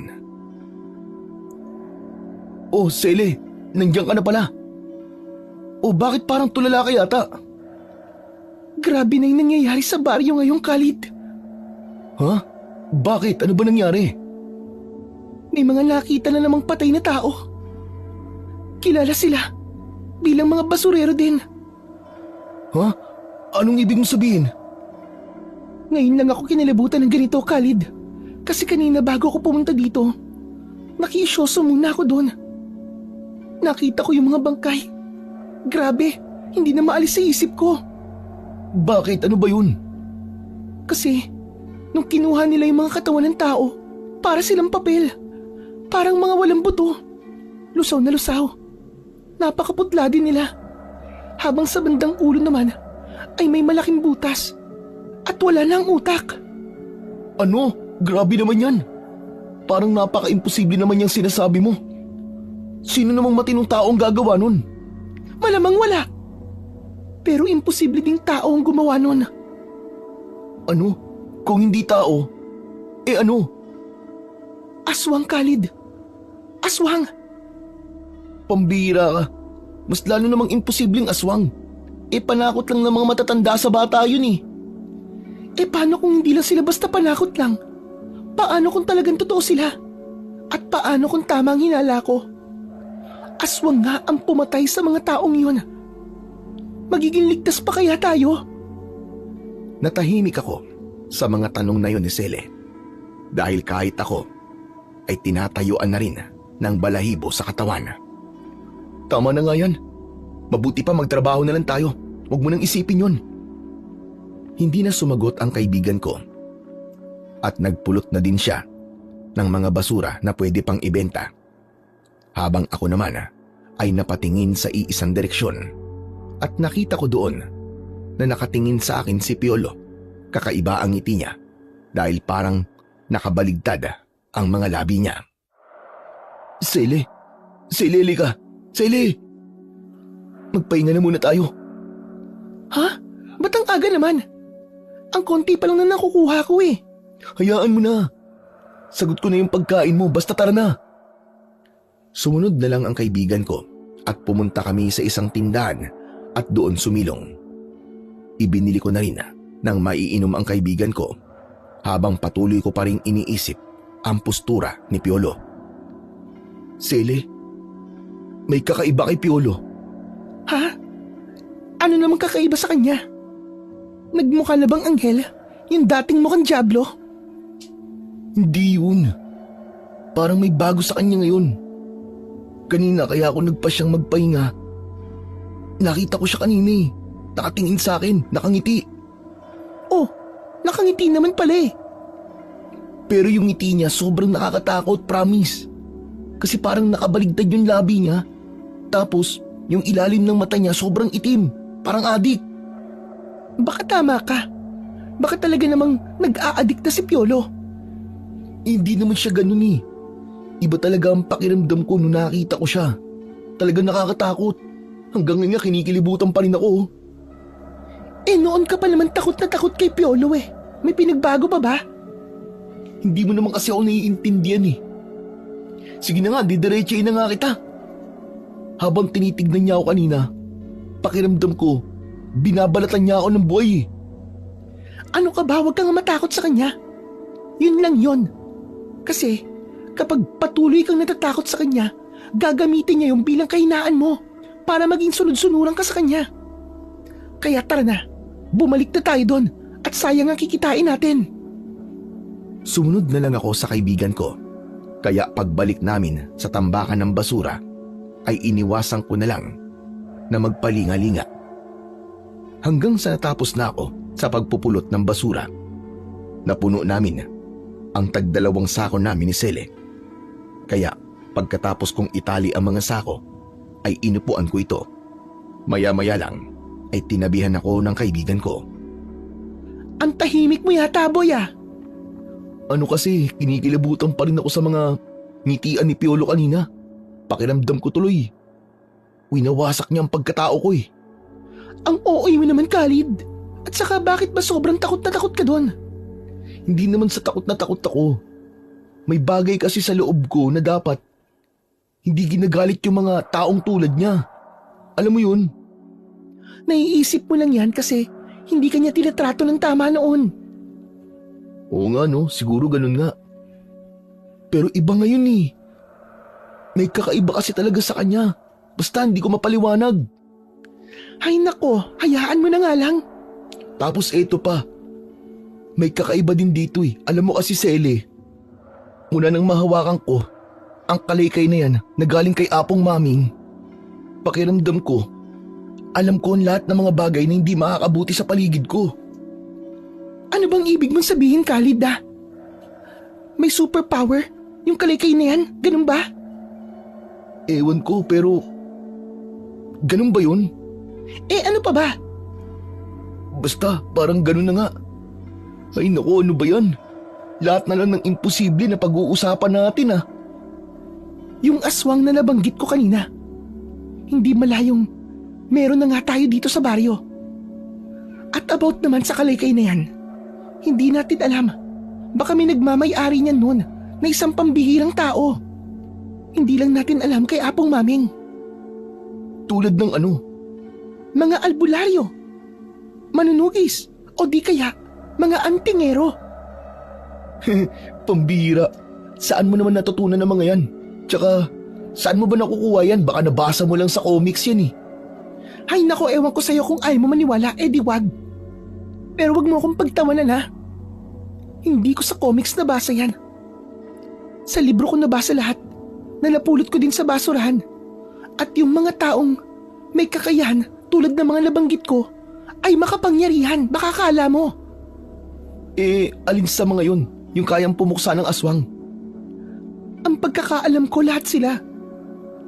Oh, Sele, nandiyan ka na pala. Oh, bakit parang tulala ka yata? Grabe na yung nangyayari sa baryo ngayong Khalid. Ha? Bakit? Ano ba nangyari? May mga nakita na namang patay na tao. Kilala sila bilang mga basurero din. Ha? Anong ibig mong sabihin? Ngayon lang ako kinilabutan ng ganito, Khalid. Kasi kanina bago ako pumunta dito, nakiisyoso muna ako doon. Nakita ko yung mga bangkay. Grabe, hindi na maalis sa isip ko. Bakit? Ano ba yun? Kasi, nung kinuha nila yung mga katawan ng tao, para silang papel. Parang mga walang buto. Lusaw na lusaw. Napakaputla din nila. Habang sa bandang ulo naman, ay may malaking butas. At wala na ang utak. Ano? Grabe naman yan. Parang napaka-imposible naman yung sinasabi mo. Sino namang matinong tao ang gagawa nun? Malamang wala. Pero imposible ding tao ang gumawa nun. Ano? Kung hindi tao, ano? Aswang, Khalid. Aswang. Pambira ka. Mas lalo namang imposibleng aswang. Panakot lang ng mga matatanda sa bata yun Paano kung hindi lang sila basta panakot lang? Paano kung talagang totoo sila? At paano kung tama ang hinala ko? aswang nga ang pumatay sa mga taong yun. Magiging ligtas pa kaya tayo? Natahimik ako sa mga tanong na yun ni Sele. Dahil kahit ako ay tinatayuan na rin ng balahibo sa katawan. Tama na nga yan. Mabuti pa magtrabaho na lang tayo. Huwag mo nang isipin yun. Hindi na sumagot ang kaibigan ko. At nagpulot na din siya ng mga basura na pwede pang ibenta. Habang ako naman ay napatingin sa iisang direksyon. At nakita ko doon na nakatingin sa akin si Piolo. Kakaiba ang ngiti niya dahil parang nakabaligtad ang mga labi niya. Sele. Sele, lika. Sele. Magpahinga na muna tayo. Ha? Ba't ang aga naman? Ang konti pa lang na nakukuha ko eh. Hayaan mo na. Sagot ko na yung pagkain mo, basta tara na. Sumunod na lang ang kaibigan ko at pumunta kami sa isang tindahan at doon sumilong. Ibinili ko na rin nang maiinom ang kaibigan ko habang patuloy ko pa rin iniisip ang postura ni Piolo. Sele, may kakaiba kay Piolo. Ha? Ano namang kakaiba sa kanya? Nagmukha na bang anghel? Yung dating mukhang dyablo? Hindi yun. Parang may bago sa kanya ngayon. Kanina kaya ako nagpa siyang magpahinga. Nakita ko siya kanina eh. Nakatingin sa akin, nakangiti. Oh, nakangiti naman pala eh. Pero yung ngiti niya sobrang nakakatakot, promise. Kasi parang nakabaligtad yung labi niya. Tapos, yung ilalim ng mata niya sobrang itim, parang adik. Baka tama ka. Baka talaga namang nag-a-addict na si Piolo. Hindi naman siya ganun eh. Iba talaga ang pakiramdam ko nung nakita ko siya. Talagang nakakatakot. Hanggang ngayon kinikilibutan pa rin ako. Eh noon ka pa naman takot na takot kay Piolo eh. May pinagbago pa ba? Hindi mo naman kasi ako naiintindihan eh. Sige na nga, didiretsahin na nga kita. Habang tinitignan niya ako kanina, pakiramdam ko, binabalatan niya ako ng buhay eh. Ano ka ba? Huwag kang matakot sa kanya. Yun lang yun. Kasi kapag patuloy kang natatakot sa kanya, gagamitin niya yung bilang kahinaan mo para maging sunod-sunuran ka sa kanya. Kaya tara na, bumalik na tayo doon at sayang ang kikitain natin. Sumunod na lang ako sa kaibigan ko. Kaya pagbalik namin sa tambakan ng basura, ay iniwasan ko na lang na magpalinga-linga. Hanggang sa natapos na ako sa pagpupulot ng basura, napuno namin ang tagdalawang sako namin ni Sele. Kaya pagkatapos kong itali ang mga sako, ay inupuan ko ito. Maya-maya lang ay tinabihan ako ng kaibigan ko. Ang tahimik mo yata, boy ah. Ano kasi, kinikilabutan pa rin ako sa mga ngitian ni Piolo kanina. Pakiramdam ko tuloy. Winawasak niya ang pagkatao ko eh. Ang OA mo naman, Khalid. At saka bakit ba sobrang takot na takot ka doon? Hindi naman sa takot na takot ako. May bagay kasi sa loob ko na dapat hindi ginagalit yung mga taong tulad niya. Alam mo yun? Naiisip mo lang yan kasi hindi kanya tinatrato ng tama noon. Oo nga no, siguro ganun nga. Pero iba ngayon eh. May kakaiba kasi talaga sa kanya. Basta hindi ko mapaliwanag. Ay nako, hayaan mo na nga lang. Tapos eto pa. May kakaiba din dito eh. Alam mo kasi Sele, mula nang mahawakan ko, ang kalaykay na yan na galing kay Apong Maming, pakiramdam ko, alam ko ang lahat ng mga bagay na hindi makakabuti sa paligid ko. Ano bang ibig mong sabihin, Khalid ah? May superpower? Yung kalaykay na yan? Ganun ba? Ewan ko pero, ganun ba yun? Eh ano pa ba? Basta parang ganun na nga. Ay naku, ano ba yan? Lahat na lang ng imposible na pag-uusapan natin ah. Yung aswang na nabanggit ko kanina. Hindi malayong meron na nga tayo dito sa baryo. At about naman sa kalaykay na yan, hindi natin alam. Baka may nagmamay-ari niyan noon na isang pambihirang tao. Hindi lang natin alam kay Apong Maming. Tulad ng ano? Mga albularyo, manunugis, o di kaya mga antingero. Pambihira. Saan mo naman natutunan ng mga yan? Tsaka, Saan mo ba nakukuha yan? Baka nabasa mo lang sa comics yan eh. Ay nako, ewan ko sa'yo kung ayaw mo maniwala, di wag. Pero wag mo akong pagtawanan ha. Hindi ko sa comics nabasa yan. Sa libro ko nabasa lahat. Nalapulot ko din sa basurahan. At yung mga taong may kakayahan tulad ng mga nabanggit ko ay makapangyarihan, baka kala mo. Alin sa mga yun? Yung kayang pumuksa ng aswang? Ang pagkakaalam ko lahat sila.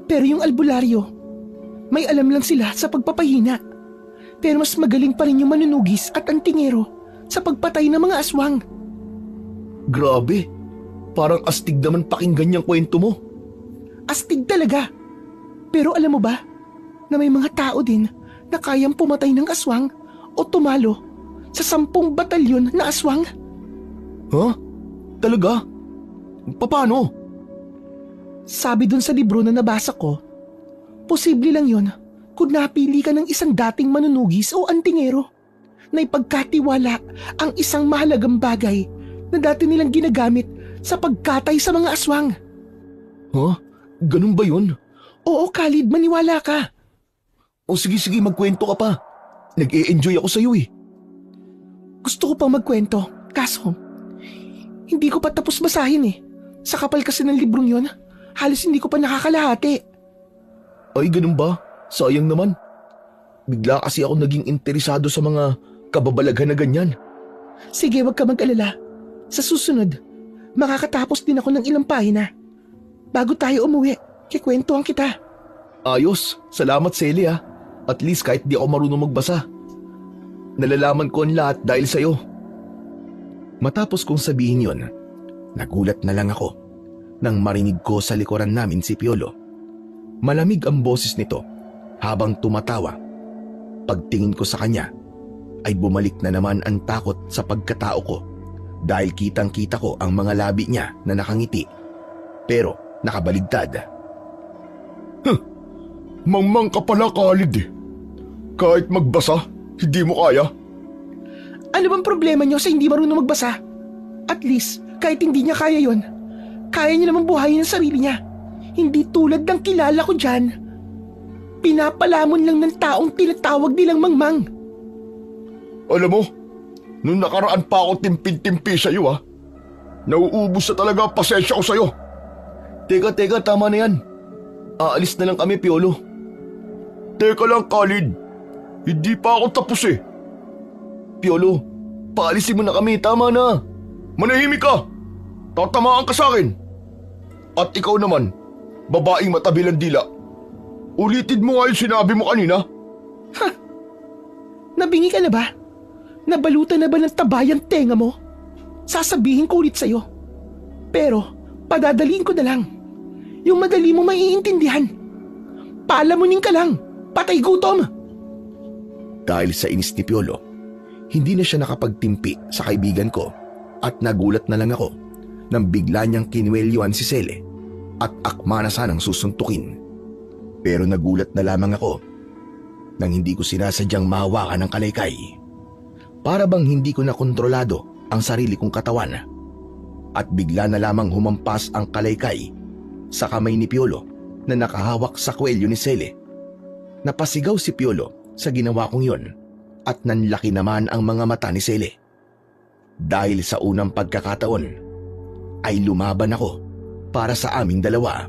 Pero yung albularyo, may alam lang sila sa pagpapahina. Pero mas magaling pa rin yung manunugis at antingero sa pagpatay ng mga aswang. Grabe, parang astig naman pakinggan yung kwento mo. Astig talaga. Pero alam mo ba na may mga tao din na kayang pumatay ng aswang o tumalo sa 10 batalyon na aswang? Ha? Talaga? Paano? Sabi dun sa libro na nabasa ko, posible lang yon kung napili ka ng isang dating manunugis o antingero na ipagkatiwala ang isang mahalagang bagay na dati nilang ginagamit sa pagkatay sa mga aswang. Ha? Ganun ba yun? Oo, Khalid, maniwala ka. O sige, magkwento ka pa. Nag-e-enjoy ako sa'yo eh. Gusto ko pang magkwento, kaso hindi ko pa tapos basahin eh. Sa kapal kasi ng librong yon, halos hindi ko pa nakakalahati. Ay, ganun ba? Sayang naman. Bigla kasi ako naging interesado sa mga kababalaghan na ganyan. Sige, wag ka mag-alala. Sa susunod, makakatapos din ako ng ilang pahina. Bago tayo umuwi, kikwentuhan kita. Ayos, salamat Sally ah. At least kahit di ako marunong magbasa, nalalaman ko ang lahat dahil sa'yo. Matapos kong sabihin yon, nagulat na lang ako nang marinig ko sa likuran namin si Piolo. Malamig ang boses nito habang tumatawa. Pagtingin ko sa kanya ay bumalik na naman ang takot sa pagkatao ko dahil kitang-kita ko ang mga labi niya na nakangiti pero nakabaligtad. Mangmang ka pala, Khalid eh. Kahit magbasa, hindi mo kaya. Ano bang problema niyo sa hindi marunong magbasa? At least, kahit hindi niya kaya yon, kaya niya naman buhayin ang sarili niya. Hindi tulad ng kilala ko dyan. Pinapalamon lang ng taong tinatawag nilang mangmang. Alam mo, nung nakaraan pa ako timpin-timpi sa'yo ah. Nauubos na talaga ang pasensya ko sa'yo. Teka, tama na yan. Aalis na lang kami, Piolo. Teka lang, Khalid. Hindi pa ako tapos eh. Piolo, paalisin mo na kami, tama na. Manahimik ka. Tatamaan ka sa akin. At ikaw naman, babaeng matabilang dila. Ulitin mo nga yung sinabi mo kanina. Nabingi ka na ba? Nabalutan na ba ng tabayang tenga mo? Sasabihin ko ulit sa'yo. Pero, padadaliin ko na lang. Yung madali mo maiintindihan. Palamunin ka lang. Patay gutom. Dahil sa inis ni Piolo, hindi na siya nakapagtimpi sa kaibigan ko at nagulat na lang ako nang bigla niyang kinuwelyuan si Sele at akma na sanang susuntukin. Pero nagulat na lamang ako nang hindi ko sinasadyang mahawakan ng kalaykay. Para bang hindi ko na kontrolado ang sarili kong katawan at bigla na lamang humampas ang kalaykay sa kamay ni Piolo na nakahawak sa kwelyo ni Sele. Napasigaw si Piolo sa ginawa kong yon at nanlaki naman ang mga mata ni Sele. Dahil sa unang pagkakataon ay lumaban ako para sa aming dalawa.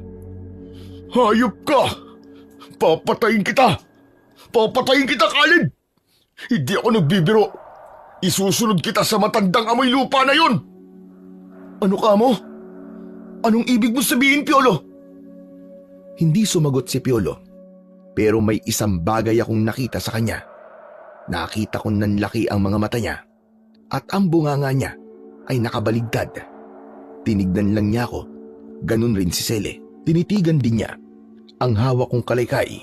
Hayop ka! Papatayin kita! Papatayin kita, Khalid! Hindi ako nagbibiro. Isusunod kita sa matandang amoy lupa na yun! Ano ka mo? Anong ibig mo sabihin, Piolo? Hindi sumagot si Piolo, pero may isang bagay akong nakita sa kanya. Nakita kong nanlaki ang mga mata niya at ang bunganga niya ay nakabaligtad. Tinignan lang niya ako, ganun rin si Sele. Tinitigan din niya ang hawak kong kalaykay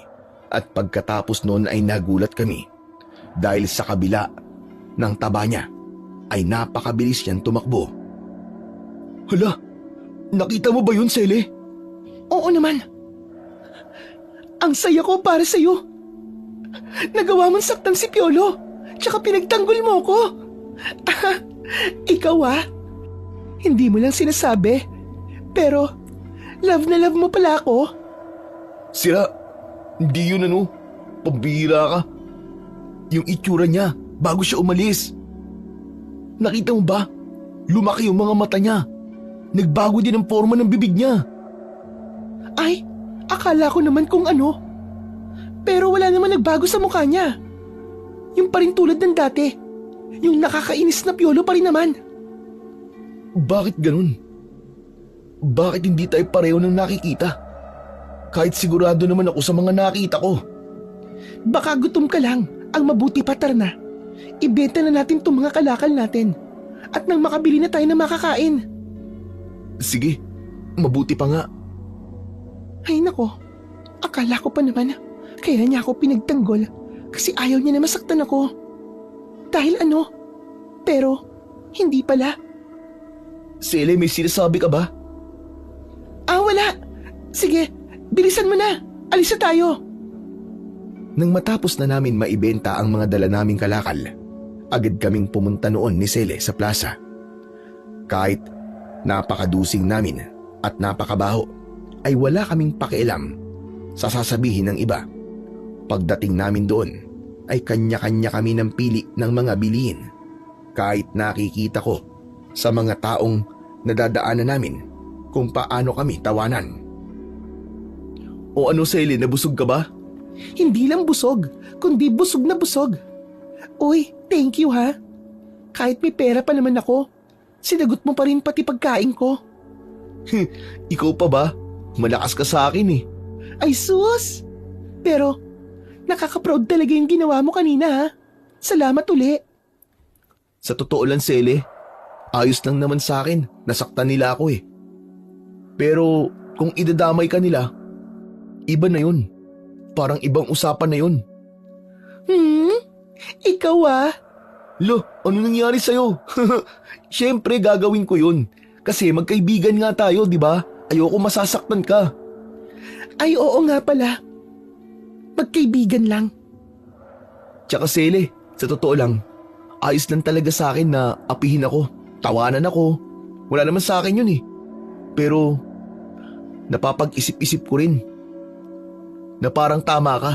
at pagkatapos noon ay nagulat kami dahil sa kabila ng taba niya ay napakabilis niyang tumakbo. Hala, nakita mo ba yun, Sele? Oo naman. Ang saya ko para sa'yo. Nagawa mong saktan si Piolo, tsaka pinagtanggol mo ko. Ikaw hindi mo lang sinasabi. Pero, love na love mo pala ako. Sira, hindi yun ano. Pambihira ka. Yung itsura niya bago siya umalis. Nakita mo ba? Lumaki yung mga mata niya. Nagbago din ang forma ng bibig niya. Ay, akala ko naman kung ano. Pero wala naman nagbago sa mukha niya. Yung pa rin tulad ng dati. Yung nakakainis na Piolo pa rin naman. Bakit ganun? Bakit hindi tayo pareho ng nakikita? Kahit sigurado naman ako sa mga nakita ko. Baka gutom ka lang. Ang mabuti pa, tara na. Ibenta na natin itong mga kalakal natin. At nang makabili na tayo ng makakain. Sige, mabuti pa nga. Ay nako, akala ko pa naman kaya niya ako pinagtanggol kasi ayaw niya na masaktan ako. Dahil ano? Pero hindi pala. Sele, may sinasabi ka ba? Wala. Sige, bilisan mo na. Alis na tayo. Nang matapos na namin maibenta ang mga dala naming kalakal, agad kaming pumunta noon ni Sele sa plaza. Kahit napakadusing namin at napakabaho, ay wala kaming pakialam sa sasabihin ng iba. Pagdating namin doon, ay kanya-kanya kami ng pili ng mga bilihin. Kahit nakikita ko sa mga taong nadadaanan namin kung paano kami tawanan. O ano, Sele, nabusog ka ba? Hindi lang busog, kundi busog na busog. Uy, thank you ha. Kahit may pera pa naman ako, sinagot mo pa rin pati pagkain ko. Ikaw pa ba? Malakas ka sa akin eh. Ay sus! Pero, nakaka-proud talaga yung ginawa mo kanina ha. Salamat uli. Sa totoo lang, Sele, ayos lang naman sa akin. Nasaktan nila ako eh. Pero kung idadamay ka nila, iba na yun. Parang ibang usapan na yun. Ikaw ah. Lo, ano nangyari sa'yo? Siyempre gagawin ko yun. Kasi magkaibigan nga tayo, di ba? Ayoko masasaktan ka. Ay oo nga pala. Magkaibigan lang. Tsaka Sele, sa totoo lang, ayos lang talaga sa akin na apihin ako, tawanan ako. Wala naman sa akin yun eh. Pero, napapag-isip-isip ko rin na parang tama ka.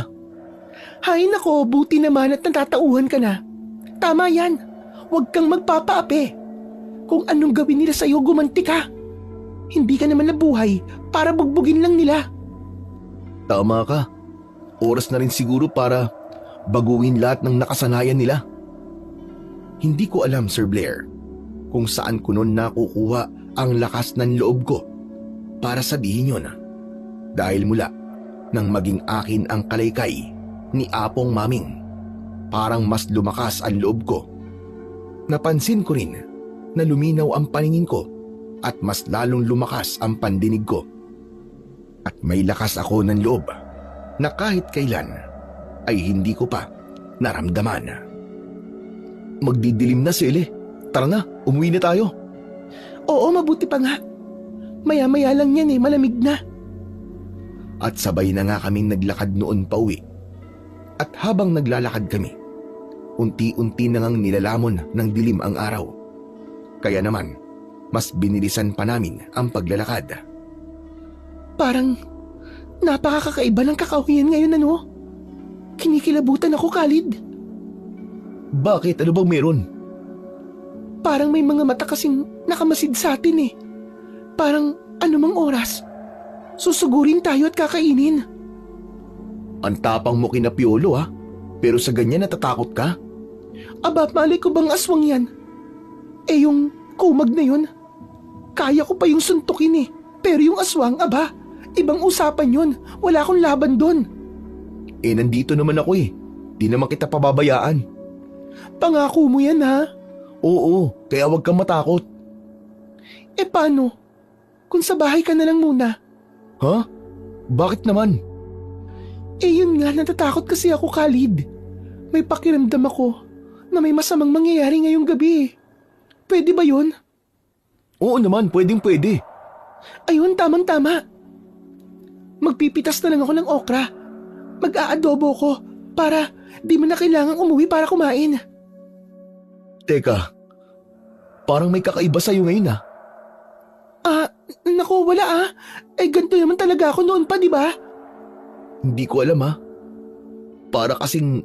Hay nako, buti naman at natatauhan ka na. Tama yan. Huwag kang magpapaapi. Kung anong gawin nila sa'yo, gumanti ka. Hindi ka naman nabuhay para bugbugin lang nila. Tama ka. Oras na rin siguro para baguhin lahat ng nakasanayan nila. Hindi ko alam, Sir Blair, kung saan ko noon nakukuha ang lakas ng loob ko para sabihin yun. Dahil mula nang maging akin ang kalaykay ni Apong Maming, parang mas lumakas ang loob ko. Napansin ko rin na luminaw ang paningin ko at mas lalong lumakas ang pandinig ko. At may lakas ako ng loob na kahit kailan ay hindi ko pa naramdaman. Magdidilim na, Sele. Tara na, umuwi na tayo. Oo, mabuti pa nga. Maya-maya lang yan eh, malamig na. At sabay na nga kaming naglakad noon pauwi. At habang naglalakad kami, unti-unti na ngang nilalamon ng dilim ang araw. Kaya naman, mas binilisan pa namin ang paglalakad. Parang napakakaiba ng kakahuyan ngayon ano? Kinikilabutan ako, Khalid. Bakit? Ano bang meron? Parang may mga mata kasing nakamasid sa atin eh. Parang anumang oras, susugurin tayo at kakainin. Ang tapang mo kina Piolo ha? Pero sa ganyan natatakot ka? Aba, malay ko bang aswang yan? Eh yung kumag na yun, kaya ko pa yung suntukin eh. Pero yung aswang, aba, ibang usapan yun. Wala akong laban doon. Eh nandito naman ako eh. Di naman kita pababayaan. Pangako mo yan ha? Oo, kaya wag kang matakot. Eh paano? Kung sa bahay ka na lang muna. Ha? Bakit naman? Eh yun nga, natatakot kasi ako, Khalid. May pakiramdam ako na may masamang mangyayari ngayong gabi. Pwede ba yun? Oo naman, pwedeng pwede. Ayun, tamang-tama. Magpipitas na lang ako ng okra. Mag-aadobo ko para di mo na kailangang umuwi para kumain. Teka, parang may kakaiba sa'yo ngayon ah. Naku, wala ah. Eh ganito naman talaga ako noon pa, di ba? Hindi ko alam ha. Para kasing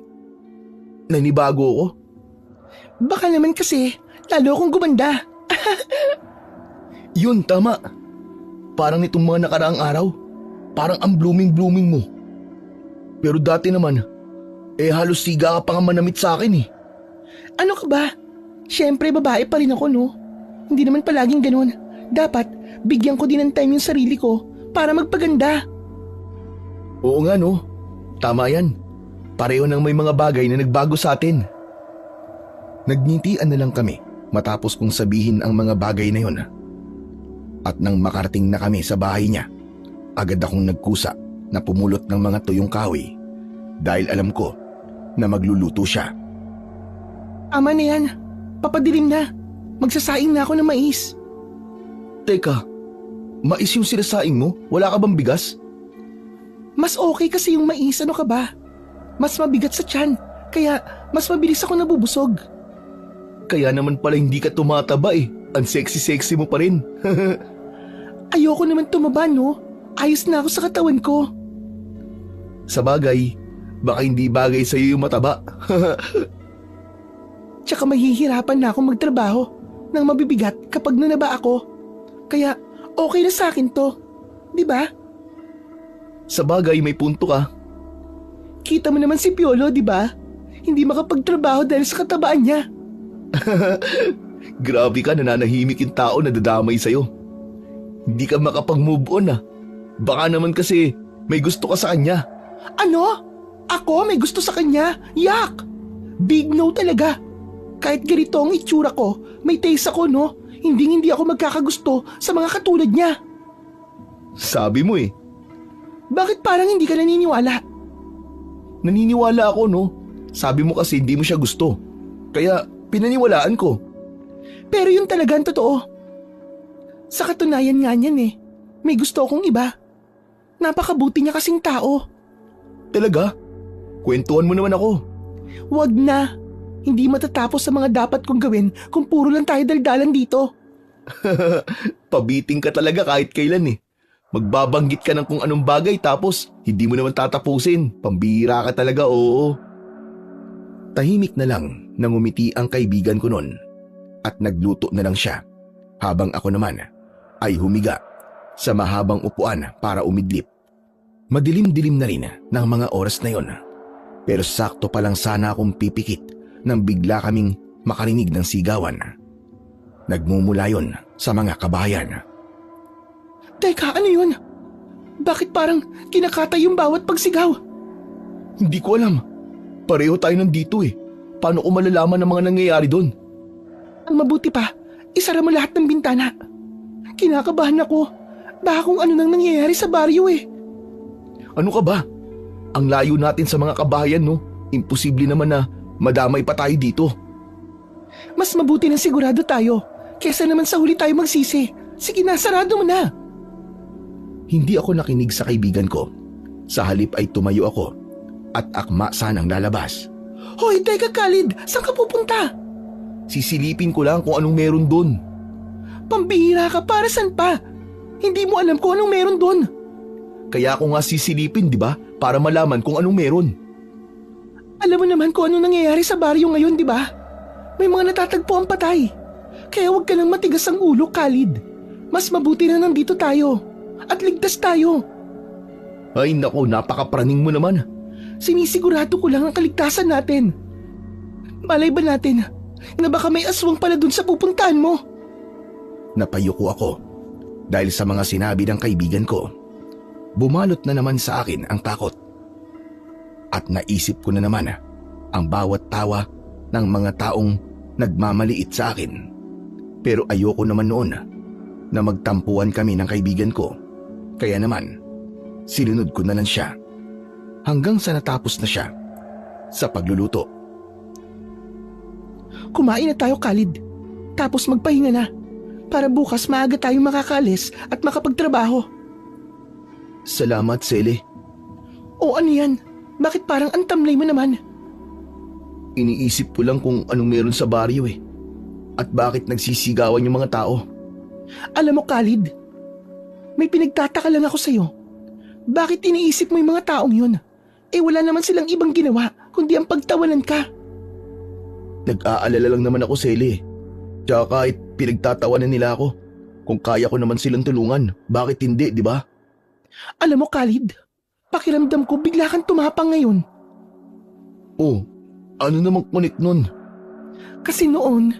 nanibago ako. Baka naman kasi lalo akong gumanda. Yun, tama. Parang nitong mga nakaraang araw. Parang ang blooming-blooming mo. Pero dati naman, halos siga ka pa nga manamit sa akin eh. Ano ka ba? Siyempre babae pa rin ako, no? Hindi naman palaging ganun. Dapat bigyan ko din ng time yung sarili ko para magpaganda. Oo nga no, tama yan. Pareho nang may mga bagay na nagbago sa atin. Nagngitian na lang kami matapos kong sabihin ang mga bagay na yon. At nang makarating na kami sa bahay niya, agad akong nagkusa na pumulot ng mga tuyong kahoy dahil alam ko na magluluto siya. Ama na yan. Papadilim na. Magsasaing na ako ng mais. Teka, mais yung sinasaing mo? Wala ka bang bigas? Mas okay kasi yung mais, ano ka ba? Mas mabigat sa tiyan, kaya mas mabilis ako nabubusog. Kaya naman pala hindi ka tumataba eh. Ang sexy-sexy mo pa rin. Ayoko naman tumaba, no? Ayos na ako sa katawan ko. Sa bagay, baka hindi bagay sa'yo yung mataba. Tsaka mahihirapan na akong magtrabaho ng mabibigat kapag nanaba ako. Kaya okay na sa akin to. Di ba? Sa bagay, may punto ka. Kita mo naman si Piolo, di ba? Hindi makapagtrabaho dahil sa katabaan niya. Grabe ka, nananahimik yung tao na dadamay sa'yo. Hindi ka makapag-move on ah. Baka naman kasi may gusto ka sa kanya. Ano? Ako may gusto sa kanya? Yak! Big no talaga. Kahit ganito ang itsura ko, may taste ako, no? Hindi ako magkakagusto sa mga katulad niya. Sabi mo eh. Bakit parang hindi ka naniniwala? Naniniwala ako no. Sabi mo kasi hindi mo siya gusto. Kaya pinaniwalaan ko. Pero yun talaga ang totoo. Sa katunayan nga niyan eh. May gusto akong iba. Napakabuti niya kasing tao. Talaga? Kwentuhan mo naman ako. Wag na. Hindi matatapos sa mga dapat kong gawin kung puro lang tayo daldalan dito. Pabiting ka talaga kahit kailan eh. Magbabanggit ka ng kung anong bagay tapos hindi mo naman tatapusin. Pambihira ka talaga, oo. Tahimik na lang nang umiti ang kaibigan ko noon at nagluto na lang siya habang ako naman ay humiga sa mahabang upuan para umidlip. Madilim-dilim na rin ng mga oras na yon. Pero sakto pa lang sana akong pipikit nang bigla kaming makarinig ng sigawan. Nagmumula yon sa mga kabahayan. Teka, ano yun? Bakit parang kinakatay yung bawat pagsigaw? Hindi ko alam. Pareho tayo nandito eh. Paano ko malalaman ang mga nangyayari doon? Ang mabuti pa, isara mo lahat ng bintana. Kinakabahan ako. Baka kung ano nang nangyayari sa baryo eh. Ano ka ba? Ang layo natin sa mga kabahayan no? Imposible naman na madamay pa tayo dito. Mas mabuti na sigurado tayo kesa naman sa huli tayo magsisi. Sige na, sarado mo na. Hindi ako nakinig sa kaibigan ko. Sa halip ay tumayo ako at akma sanang lalabas. Hoy, teka Khalid, saan ka pupunta? Sisilipin ko lang kung anong meron doon. Pambihira ka, para saan pa? Hindi mo alam kung anong meron doon. Kaya ako nga sisilipin, di ba? Para malaman kung anong meron. Alam mo naman kung ano nangyayari sa baryo ngayon, di ba? May mga natatagpo ang patay. Kaya huwag ka nang matigas ang ulo, Khalid. Mas mabuti na nandito tayo. At ligtas tayo. Ay nako, napakapraning mo naman. Sinisigurado ko lang ang kaligtasan natin. Malay ba natin na baka may aswang pala dun sa pupuntahan mo? Napayuko ako dahil sa mga sinabi ng kaibigan ko. Bumalot na naman sa akin ang takot. At naisip ko na naman ang bawat tawa ng mga taong nagmamaliit sa akin. Pero ayoko naman noon na magtampuan kami ng kaibigan ko. Kaya naman, sinunod ko na lang siya hanggang sa natapos na siya sa pagluluto. Kumain na tayo, Khalid. Tapos magpahinga na para bukas maaga tayong makakalis at makapagtrabaho. Salamat, Sele. O ano yan? Bakit parang ang tamlay mo naman? Iniisip ko lang kung anong meron sa baryo eh. At bakit nagsisigawan yung mga tao. Alam mo, Khalid, may pinagtataka lang ako sa'yo. Bakit iniisip mo yung mga taong yun? Wala naman silang ibang ginawa kundi ang pagtawanan ka. Nag-aalala lang naman ako, Sally. Tsaka kahit pinagtatawanan nila ako, kung kaya ko naman silang tulungan, bakit hindi, di ba? Alam mo, Khalid, pakiramdam ko bigla kang tumapang ngayon. Oh, ano namang connect nun? Kasi noon,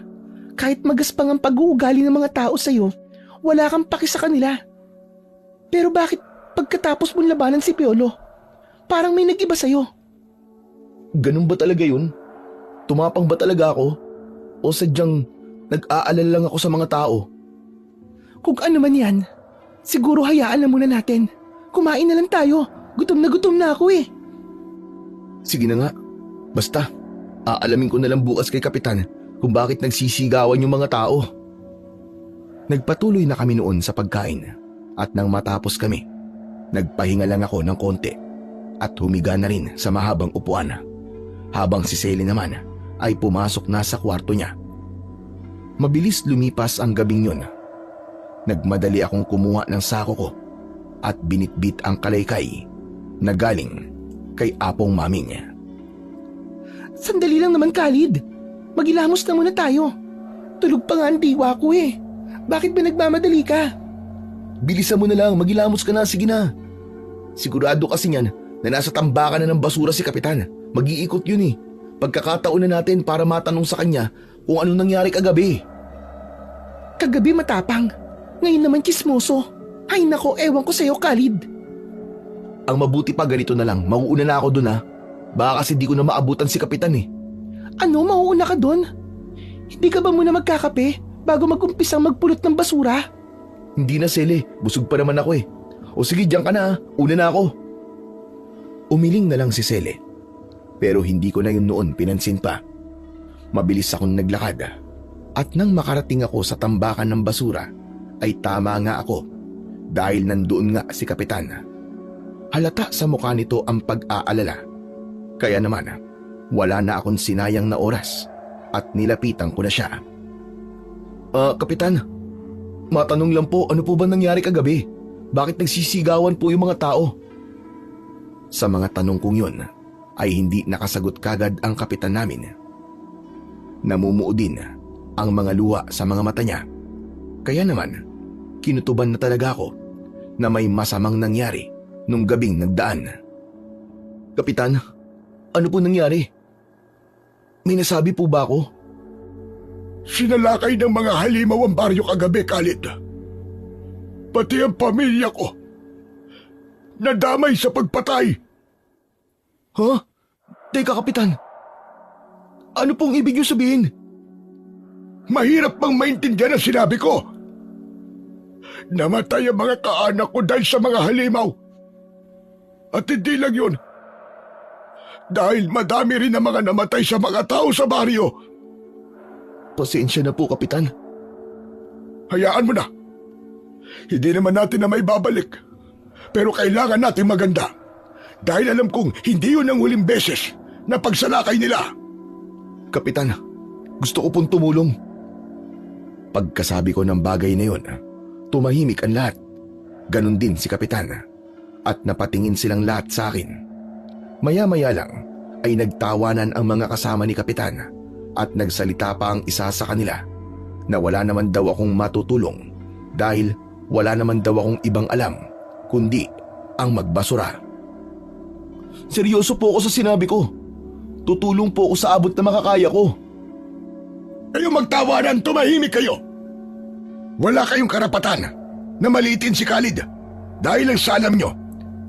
kahit magaspang ang pag-uugali ng mga tao sa'yo, wala kang paki sa kanila. Pero bakit pagkatapos mong labanan si Piolo, parang may nag-iba sa'yo? Ganun ba talaga yun? Tumapang ba talaga ako? O sadyang nag-aalala lang ako sa mga tao? Kung ano man yan, siguro hayaan na muna natin. Kumain na lang tayo. Gutom na ako eh. Sige na nga. Basta, aalamin ko na lang bukas kay Kapitan kung bakit nagsisigawan yung mga tao. Nagpatuloy na kami noon sa pagkain at nang matapos kami, nagpahinga lang ako ng konti at humiga na rin sa mahabang upuan habang si Sally naman ay pumasok na sa kwarto niya. Mabilis lumipas ang gabing yun. Nagmadali akong kumuha ng sako ko at binitbit ang kalaykay na galing kay Apong Maming. Sandali lang naman, Khalid. Maghilamos na muna tayo. Tulog pa nga ang diwa ko eh. Bakit ba nagmamadali ka? Bilisan mo na lang, maghilamos ka na, sige na. Sigurado kasi niyan na nasa tambakan na ng basura si Kapitan. Mag-iikot yun eh. Pagkakataon na natin para matanong sa kanya kung anong nangyari kagabi. Kagabi matapang. Ngayon naman kismoso. Ay nako, ewan ko sa'yo, Khalid. Ang mabuti pa ganito na lang, mauuna na ako dun ha. Baka kasi di ko na maabutan si Kapitan eh. Ano, mauuna ka doon? Hindi ka ba muna magkakape bago mag-umpisang magpulot ng basura? Hindi na, Sally. Busog pa naman ako eh. O sige, diyan ka na ha. Una na ako. Umiling na lang si Sally. Pero hindi ko na yun noon pinansin pa. Mabilis akong naglakad at nang makarating ako sa tambakan ng basura ay tama nga ako dahil nandoon nga si Kapitan. Halata sa mukha nito ang pag-aalala. Kaya naman, wala na akong sinayang na oras at nilapitan ko na siya. Kapitan, matanong lang po, ano po ba nangyari kagabi? Bakit nagsisigawan po yung mga tao? Sa mga tanong kong yun, ay hindi nakasagot kagad ang kapitan namin. Namumuo din ang mga luha sa mga mata niya. Kaya naman, kinutuban na talaga ako na may masamang nangyari nung gabing nagdaan. Kapitan, ano po nangyari? May nasabi po ba ako? Sinalakay ng mga halimaw ang baryo kagabi, Khalid. Pati ang pamilya ko. Nadamay sa pagpatay. Ha? Teka, Kapitan. Ano pong ibig niyo sabihin? Mahirap bang maintindihan ang sinabi ko? Namatay ang mga kaanak ko dahil sa mga halimaw. At hindi lang yun. Dahil madami rin ang mga namatay sa mga tao sa baryo. Pasensya na po, Kapitan. Hayaan mo na. Hindi naman natin na may babalik. Pero kailangan natin maganda. Dahil alam kong hindi yun ang huling beses na pagsalakay nila. Kapitan, gusto ko pong tumulong. Pagkasabi ko ng bagay na yun, tumahimik ang lahat. Ganon din si Kapitan. At napatingin silang lahat sa akin. Maya-maya lang ay nagtawanan ang mga kasama ni Kapitan at nagsalita pa ang isa sa kanila na wala naman daw akong matutulong dahil wala naman daw akong ibang alam kundi ang magbasura. Seryoso po ako sa sinabi ko. Tutulong po ako sa abot na makakaya ko. Kayo magtawanan, tumahimik kayo. Wala kayong karapatan na maliitin si Khalid dahil lang sa alam nyo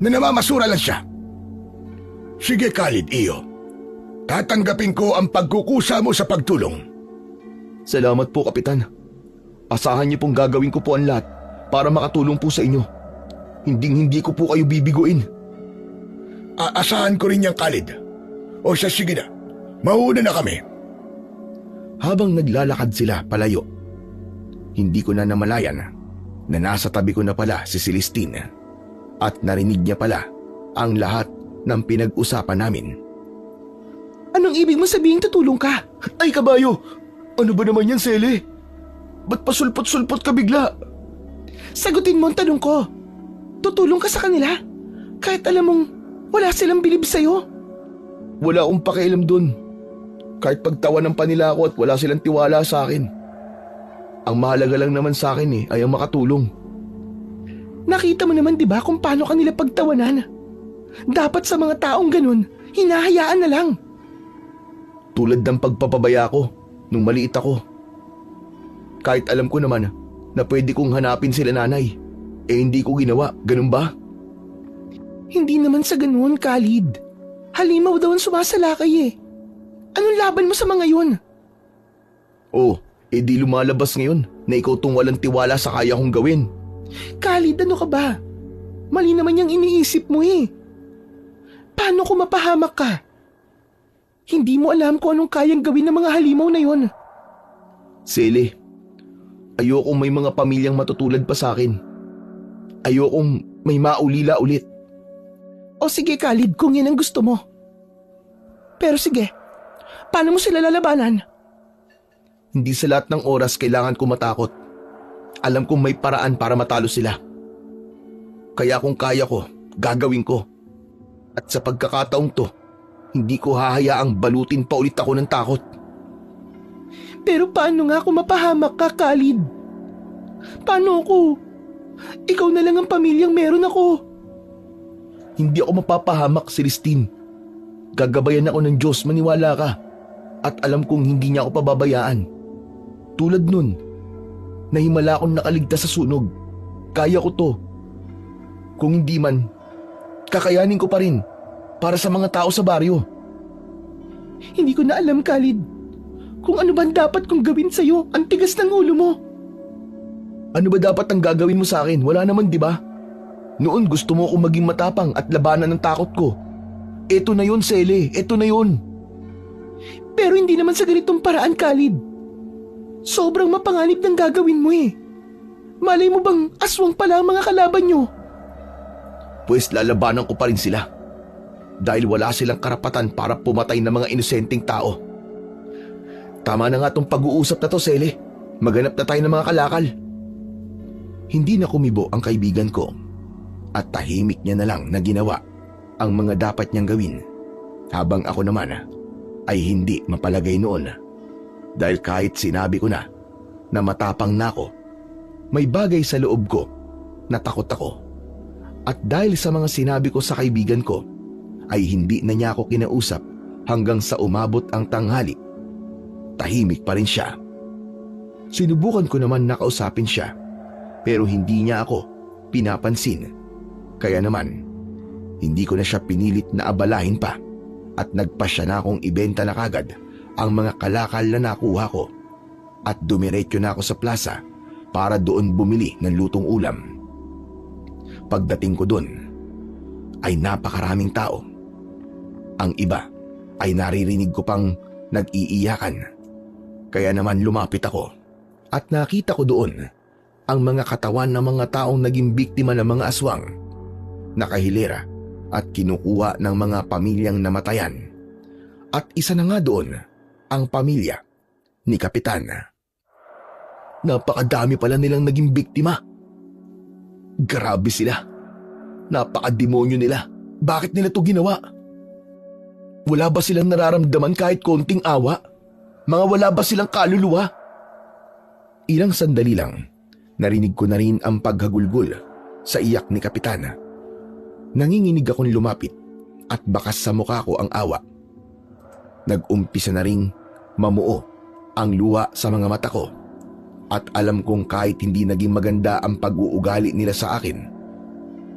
na namamasura lang siya. Sige Khalid, iyo. Tatanggapin ko ang pagkukusa mo sa pagtulong. Salamat po, Kapitan. Asahan niyo pong gagawin ko po ang lahat para makatulong po sa inyo. Hindi ko po kayo bibiguin. Aasahan ko rin yan, Khalid. O siya, sige na. Mauna na kami. Habang naglalakad sila palayo, hindi ko na namalayan na nasa tabi ko na pala si Celestine at narinig niya pala ang lahat ng pinag-usapan namin. Anong ibig mo sabihin tutulong ka? Ay, kabayo! Ano ba naman yan, Sally? Ba't pasulpot-sulpot ka bigla? Sagutin mo ang tanong ko. Tutulong ka sa kanila? Kahit alam mong wala silang bilib sa'yo. Wala akong pakialam dun. Kahit pagtawanan pa nila ako at wala silang tiwala sa akin. Ang mahalaga lang naman sa akin ay ang makatulong. Nakita mo naman 'di ba kung paano kanila pagtawanan? Dapat sa mga taong ganun, hinahayaan na lang. Tulad ng pagpapabaya ko nung maliit ako. Kahit alam ko naman na pwede kong hanapin sila nanay, hindi ko ginawa, ganun ba? Hindi naman sa ganun, Khalid. Halimaw daw ang sumasalakay eh. Anong laban mo sa mga yun? Oh, di lumalabas ngayon na ikaw tong walang tiwala sa kaya kong gawin. Khalid, ano ka ba? Mali naman yung iniisip mo eh. Paano kung mapahamak ka? Hindi mo alam kung anong kayang gawin ng mga halimaw na yon. Sele, ayokong may mga pamilyang matutulad pa sa akin. Ayokong may maulila ulit. O sige Khalid, kung yan ang gusto mo. Pero sige, paano mo sila lalabanan? Hindi sa lahat ng oras kailangan ko matakot. Alam kong may paraan para matalo sila. Kaya kung kaya ko, gagawin ko. At sa pagkakataong to, hindi ko hahayaang balutin pa ulit ako ng takot. Pero paano nga kung mapahamak ka, Khalid? Paano ako? Ikaw na lang ang pamilyang meron ako. Hindi ako mapapahamak, Celestine. Gagabayan ako ng Diyos, maniwala ka. At alam kong hindi niya ako pababayaan. Tulad nun, nahimala akong nakaligtas sa sunog. Kaya ko to. Kung hindi man, kakayanin ko pa rin para sa mga tao sa baryo. Hindi ko na alam, Khalid, kung ano ba dapat kong gawin sa'yo. Ang tigas ng ulo mo. Ano ba dapat ang gagawin mo sa akin? Wala naman, di ba? Noon gusto mo akong maging matapang at labanan ng takot ko. Eto na yun, Sele. Eto na yun. Pero hindi naman sa ganitong paraan, Khalid. Sobrang mapanganib ng gagawin mo eh. Malay mo bang aswang pala ang mga kalaban nyo? Pues lalabanan ko pa rin sila. Dahil wala silang karapatan para pumatay ng mga inosenteng tao. Tama na nga tong pag-uusap na to, Sele. Maghanap na tayo ng mga kalakal. Hindi na kumibo ang kaibigan ko. At tahimik niya na lang na ginawa ang mga dapat niyang gawin. Habang ako naman ay hindi mapalagay noon. Dahil kahit sinabi ko na matapang na ako, may bagay sa loob ko na takot ako. At dahil sa mga sinabi ko sa kaibigan ko, ay hindi na niya ako kinausap hanggang sa umabot ang tanghali. Tahimik pa rin siya. Sinubukan ko naman na kausapin siya, pero hindi niya ako pinapansin. Kaya naman, hindi ko na siya pinilit na abalahin pa at nagpasya na akong ibenta na kagad ang mga kalakal na nakuha ko at dumiretso na ako sa plaza para doon bumili ng lutong ulam. Pagdating ko doon ay napakaraming tao. Ang iba ay naririnig ko pang nag-iiyakan. Kaya naman lumapit ako at nakita ko doon ang mga katawan ng mga taong naging biktima ng mga aswang, nakahilera at kinukuha ng mga pamilyang namatayan. At isa na nga doon ang pamilya ni Kapitan. Napakadami pala nilang naging biktima. Grabe sila. Napakademonyo nila. Bakit nila to ginawa? Wala ba silang nararamdaman kahit konting awa? Mga wala ba silang kaluluwa? Ilang sandali lang, narinig ko na rin ang paghagulgol sa iyak ni Kapitan. Nanginginig akong lumapit at bakas sa mukha ko ang awa. Nag-umpisa na ring mamuo ang luha sa mga mata ko at alam kong kahit hindi naging maganda ang pag-uugali nila sa akin,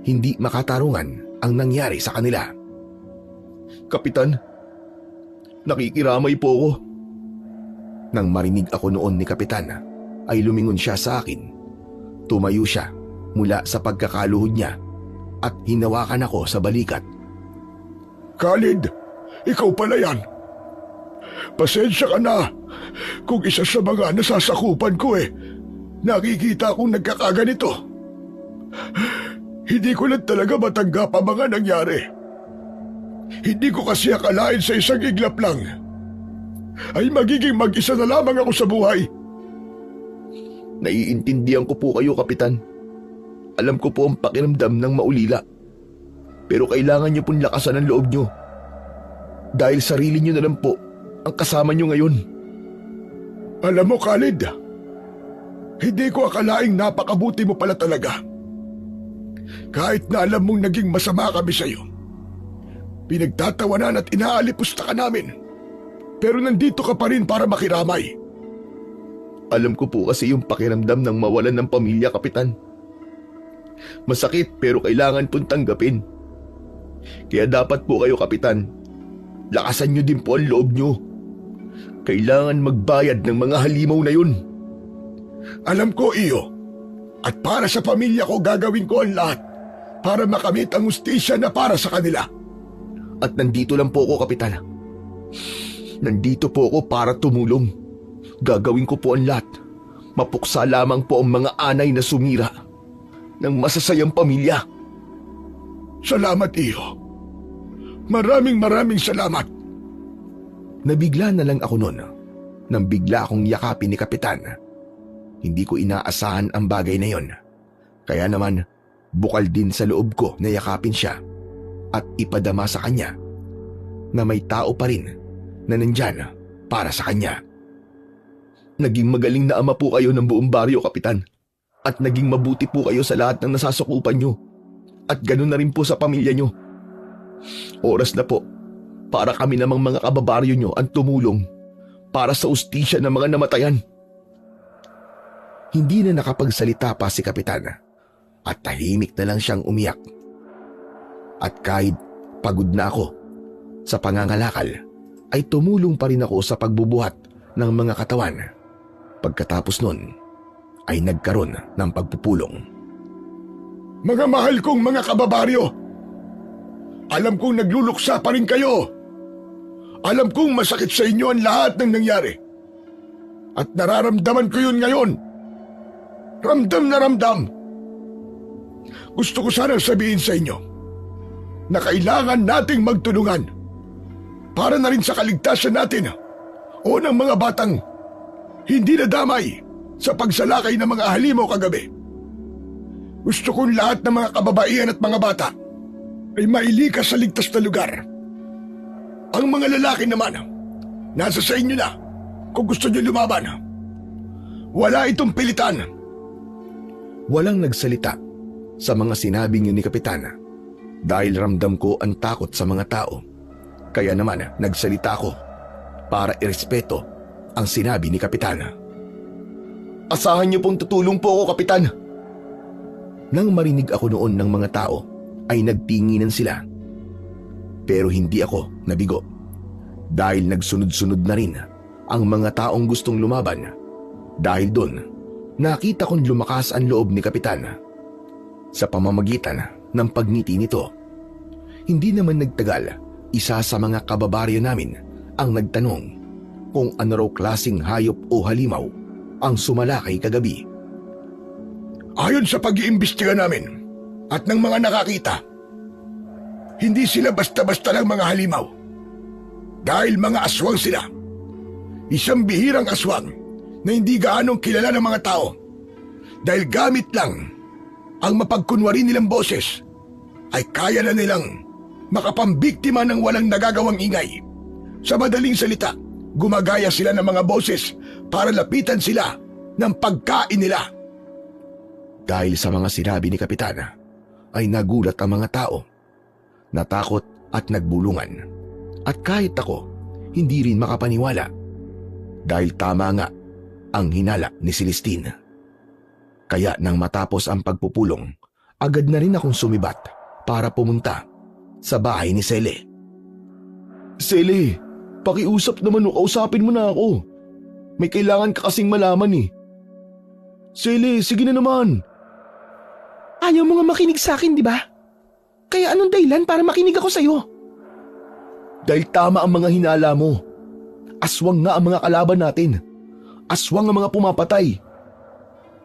hindi makatarungan ang nangyari sa kanila. Kapitan, nakikiramay po ako. Nang marinig ako noon ni Kapitan, ay lumingon siya sa akin. Tumayo siya mula sa pagkakaluhod niya at hinawakan ako sa balikat. Khalid, ikaw pala yan. Pasensya ka na kung isa sa mga nasasakupan ko nakikita akong nagkakaganito. Hindi ko lang talaga matanggap ang mga nangyari. Hindi ko kasi akalain sa isang iglap lang ay magiging mag-isa na lamang ako sa buhay. Naiintindihan ko po kayo, Kapitan. Alam ko po ang pakiramdam ng maulila. Pero kailangan niyo pong lakasan ang loob niyo. Dahil sarili niyo na lang po ang kasama niyo ngayon. Alam mo, Khalid, hindi ko akalaing napakabuti mo pala talaga. Kahit na alam mong naging masama kami sa'yo, pinagtatawanan at inaalipusta ka namin. Pero nandito ka pa rin para makiramay. Alam ko po kasi yung pakiramdam ng mawalan ng pamilya, Kapitan. Masakit pero kailangan pong tanggapin. Kaya dapat po kayo, Kapitan, lakasan niyo din po ang loob niyo. Kailangan magbayad ng mga halimaw na yun. Alam ko, Iyo. At para sa pamilya ko, gagawin ko ang lahat para makamit ang hustisya na para sa kanila. At nandito lang po ako, Kapitan. Nandito po ako para tumulong. Gagawin ko po ang lahat. Mapuksa lamang po ang mga anay na sumira ng masasayang pamilya. Salamat, Iyo. Maraming salamat. Nabigla na lang ako noon nang bigla akong yakapin ni Kapitan. Hindi ko inaasahan ang bagay na yon. Kaya naman, bukal din sa loob ko na yakapin siya at ipadama sa kanya na may tao pa rin na nandyan para sa kanya. Naging magaling na ama po kayo ng buong baryo, Kapitan. At naging mabuti po kayo sa lahat ng nasasakupan nyo. At ganoon na rin po sa pamilya nyo. Oras na po para kami namang mga kababaryo nyo ang tumulong para sa ustisya ng mga namatayan. Hindi na nakapagsalita pa si Kapitan at tahimik na lang siyang umiyak. At kahit pagod na ako sa pangangalakal, ay tumulong pa rin ako sa pagbubuhat ng mga katawan. Pagkatapos nun, ay nagkaroon ng pagpupulong. Mga mahal kong mga kababaryo, alam kong nagluluksa pa rin kayo. Alam kong masakit sa inyo ang lahat ng nangyari. At nararamdaman ko yun ngayon. Ramdam na ramdam. Gusto ko sanang sabihin sa inyo na kailangan nating magtulungan para na rin sa kaligtasan natin o ng mga batang hindi nadamay sa pagsalakay ng mga halimaw kagabi. Gusto kong lahat ng mga kababaihan at mga bata ay mailikas sa ligtas na lugar. Ang mga lalaki naman, nasa sa inyo na kung gusto nyo lumaban. Wala itong pilitan. Walang nagsalita sa mga sinabi niyo ni Kapitan dahil ramdam ko ang takot sa mga tao. Kaya naman nagsalita ako para irespeto ang sinabi ni Kapitan. Asahan niyo pong tutulong po ako, Kapitan. Nang marinig ako noon ng mga tao, ay nagtinginan sila. Pero hindi ako nabigo dahil nagsunod-sunod na rin ang mga taong gustong lumaban. Dahil doon, nakita kong lumakas ang loob ni Kapitan. Sa pamamagitan ng pagngiti nito, hindi naman nagtagal, isa sa mga kababaryo namin ang nagtanong kung ano raw klaseng hayop o halimaw ang sumalakay kagabi. Ayon sa pag-iimbestiga namin at ng mga nakakita, hindi sila basta-basta lang mga halimaw. Dahil mga aswang sila. Isang bihirang aswang na hindi gaanong kilala ng mga tao. Dahil gamit lang ang mapagkunwari nilang boses, ay kaya na nilang makapambiktima ng walang nagagawang ingay. Sa madaling salita, gumagaya sila ng mga boses para lapitan sila ng pagkain nila. Dahil sa mga sinabi ni Kapitan, ay nagulat ang mga tao. Natakot at nagbulungan. At kahit ako, hindi rin makapaniwala. Dahil tama nga ang hinala ni Celestine. Kaya nang matapos ang pagpupulong, agad na rin akong sumibat para pumunta sa bahay ni Cele. Sele, pakiusap naman o kausapin mo na ako. May kailangan ka kasing malaman eh. Sele, sige na naman. Ayaw mo nga makinig sa akin, di ba? Kaya anong dahilan para makinig ako sa'yo? Dahil tama ang mga hinala mo. Aswang nga ang mga kalaban natin. Aswang ang mga pumapatay.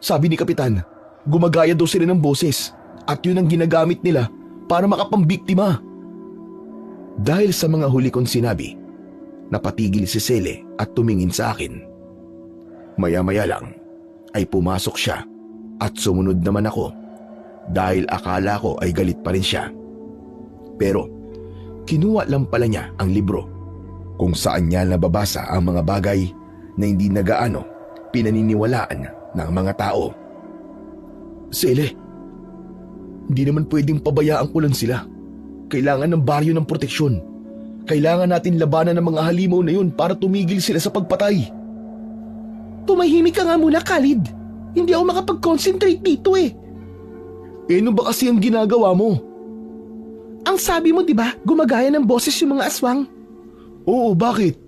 Sabi ni Kapitan, gumagaya daw sila ng boses at yun ang ginagamit nila para makapambiktima. Dahil sa mga huli kong sinabi, napatigil si Cele at tumingin sa akin. Maya-maya lang ay pumasok siya at sumunod naman ako dahil akala ko ay galit pa rin siya. Pero kinuha lang pala niya ang libro kung saan niya nababasa ang mga bagay na hindi nagaano pinaniniwalaan ng mga tao. Sele, hindi naman pwedeng pabayaan ko lang sila. Kailangan ng baryo ng proteksyon. Kailangan natin labanan ng mga halimaw na yun para tumigil sila sa pagpatay. Tumahimik ka nga muna, Khalid. Hindi ako makapag-concentrate dito eh. Ano ba kasi ang ginagawa mo? Ang sabi mo, di ba, gumagaya ng boses yung mga aswang? Oo, bakit?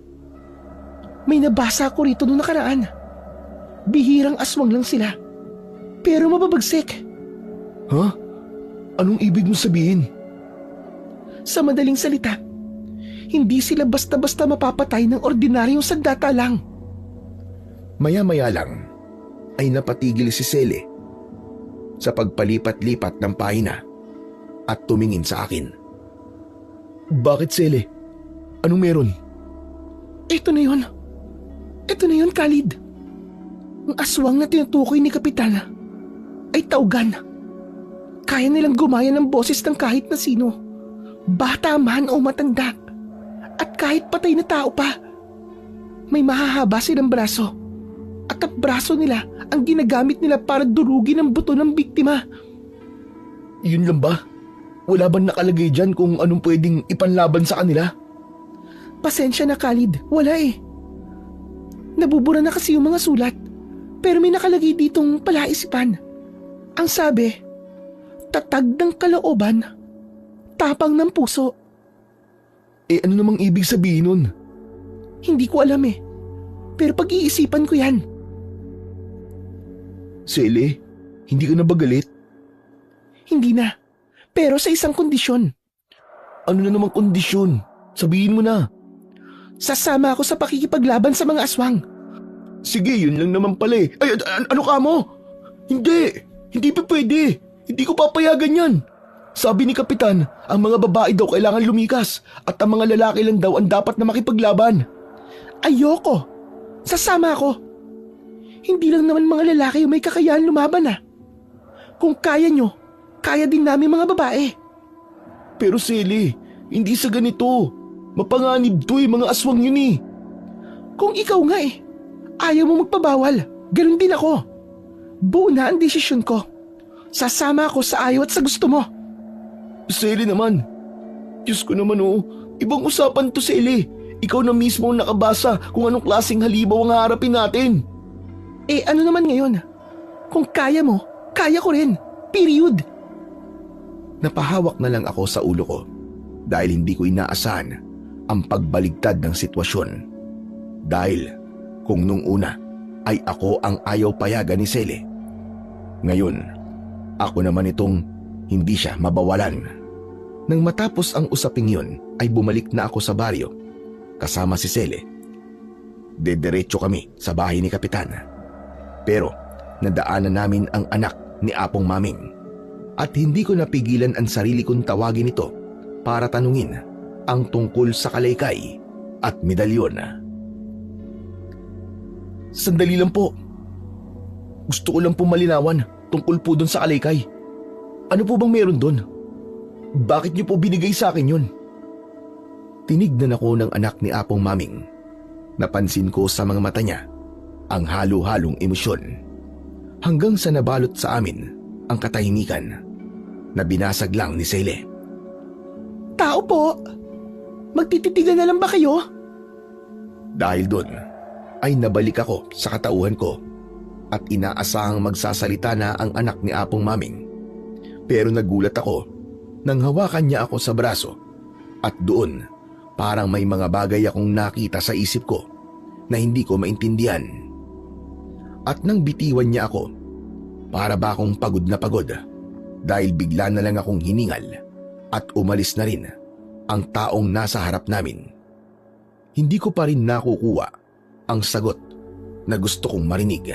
May nabasa ko rito noong nakaraan. Bihirang aswang lang sila. Pero mababagsik. Ha? Anong ibig mo sabihin? Sa madaling salita, hindi sila basta-basta mapapatay ng ordinaryong sandata lang. Maya-maya lang ay napatigil si Sele sa pagpalipat-lipat ng pahina at tumingin sa akin. Bakit, Sele? Anong meron? Ito na yun. Ito na yun, Khalid. Ang aswang na tinutukoy ni Kapitan ay taugan. Kaya nilang gumaya ng boses ng kahit na sino. Bata man o matanda. At kahit patay na tao pa. May mahahaba silang braso. At ang braso nila ang ginagamit nila para durugin ang buto ng biktima. Yun lang ba? Wala bang nakalagay dyan kung anong pwedeng ipanlaban sa kanila? Pasensya na, Khalid. Wala eh. Nabubura na kasi yung mga sulat. Pero may nakalagay ditong palaisipan. Ang sabi, tatag ng kalooban, tapang ng puso. Ano namang ibig sabihin nun? Hindi ko alam eh. Pero pag-iisipan ko yan. Sele, hindi ka na ba galit? Hindi na. Pero sa isang kondisyon. Ano na namang kondisyon? Sabihin mo na. Sasama ako sa pakikipaglaban sa mga aswang. Sige, yun lang naman pala eh. Ay, ano ka mo? Hindi pa pwede. Hindi ko papayagan yan. Sabi ni Kapitan, ang mga babae daw kailangan lumikas at ang mga lalaki lang daw ang dapat na makipaglaban. Ayoko. Sasama ako. Hindi lang naman mga lalaki yung may kakayahan lumaban ah. Kung kaya nyo, kaya din namin mga babae. Pero Sele, hindi sa ganito. Mapanganib to eh, mga aswang yun eh. Kung ikaw nga eh, ayaw mo magpabawal, ganun din ako. Buo na ang desisyon ko. Sasama ako sa ayaw at sa gusto mo. Sele naman. Diyos ko naman oh, ibang usapan to Sele. Ikaw na mismo ang nakabasa kung anong klaseng halimaw ang haharapin natin. Eh ano naman ngayon? Kung kaya mo, kaya ko rin. Period. Napahawak na lang ako sa ulo ko dahil hindi ko inaasahan ang pagbaligtad ng sitwasyon. Dahil kung nung una ay ako ang ayaw payagan ni Sele, ngayon ako naman itong hindi siya mabawalan. Nang matapos ang usaping yun ay bumalik na ako sa baryo kasama si Sele. Dediretso kami sa bahay ni Kapitan. Pero nadaanan namin ang anak ni Apong Maming at hindi ko napigilan ang sarili kong tawagin ito para tanungin ang tungkol sa kalaykay at medalyon. Sandali lang po. Gusto ko lang po malinawan tungkol po doon sa kalaykay. Ano po bang meron doon? Bakit niyo po binigay sa akin yun? Tinignan ako ng anak ni Apong Maming. Napansin ko sa mga mata niya ang halo-halong emosyon. Hanggang sa nabalot sa amin ang katahimikan na binasag lang ni Sele. Tao po, magtititigan na lang ba kayo? Dahil doon ay nabalik ako sa katauhan ko at inaasahang magsasalita na ang anak ni Apong Maming. Pero nagulat ako nang hawakan niya ako sa braso at doon parang may mga bagay akong nakita sa isip ko na hindi ko maintindihan. At nang bitiwan niya ako, para ba akong pagod na pagod dahil bigla na lang akong hiningal at umalis na rin ang taong nasa harap namin. Hindi ko pa rin nakukuha ang sagot na gusto kong marinig.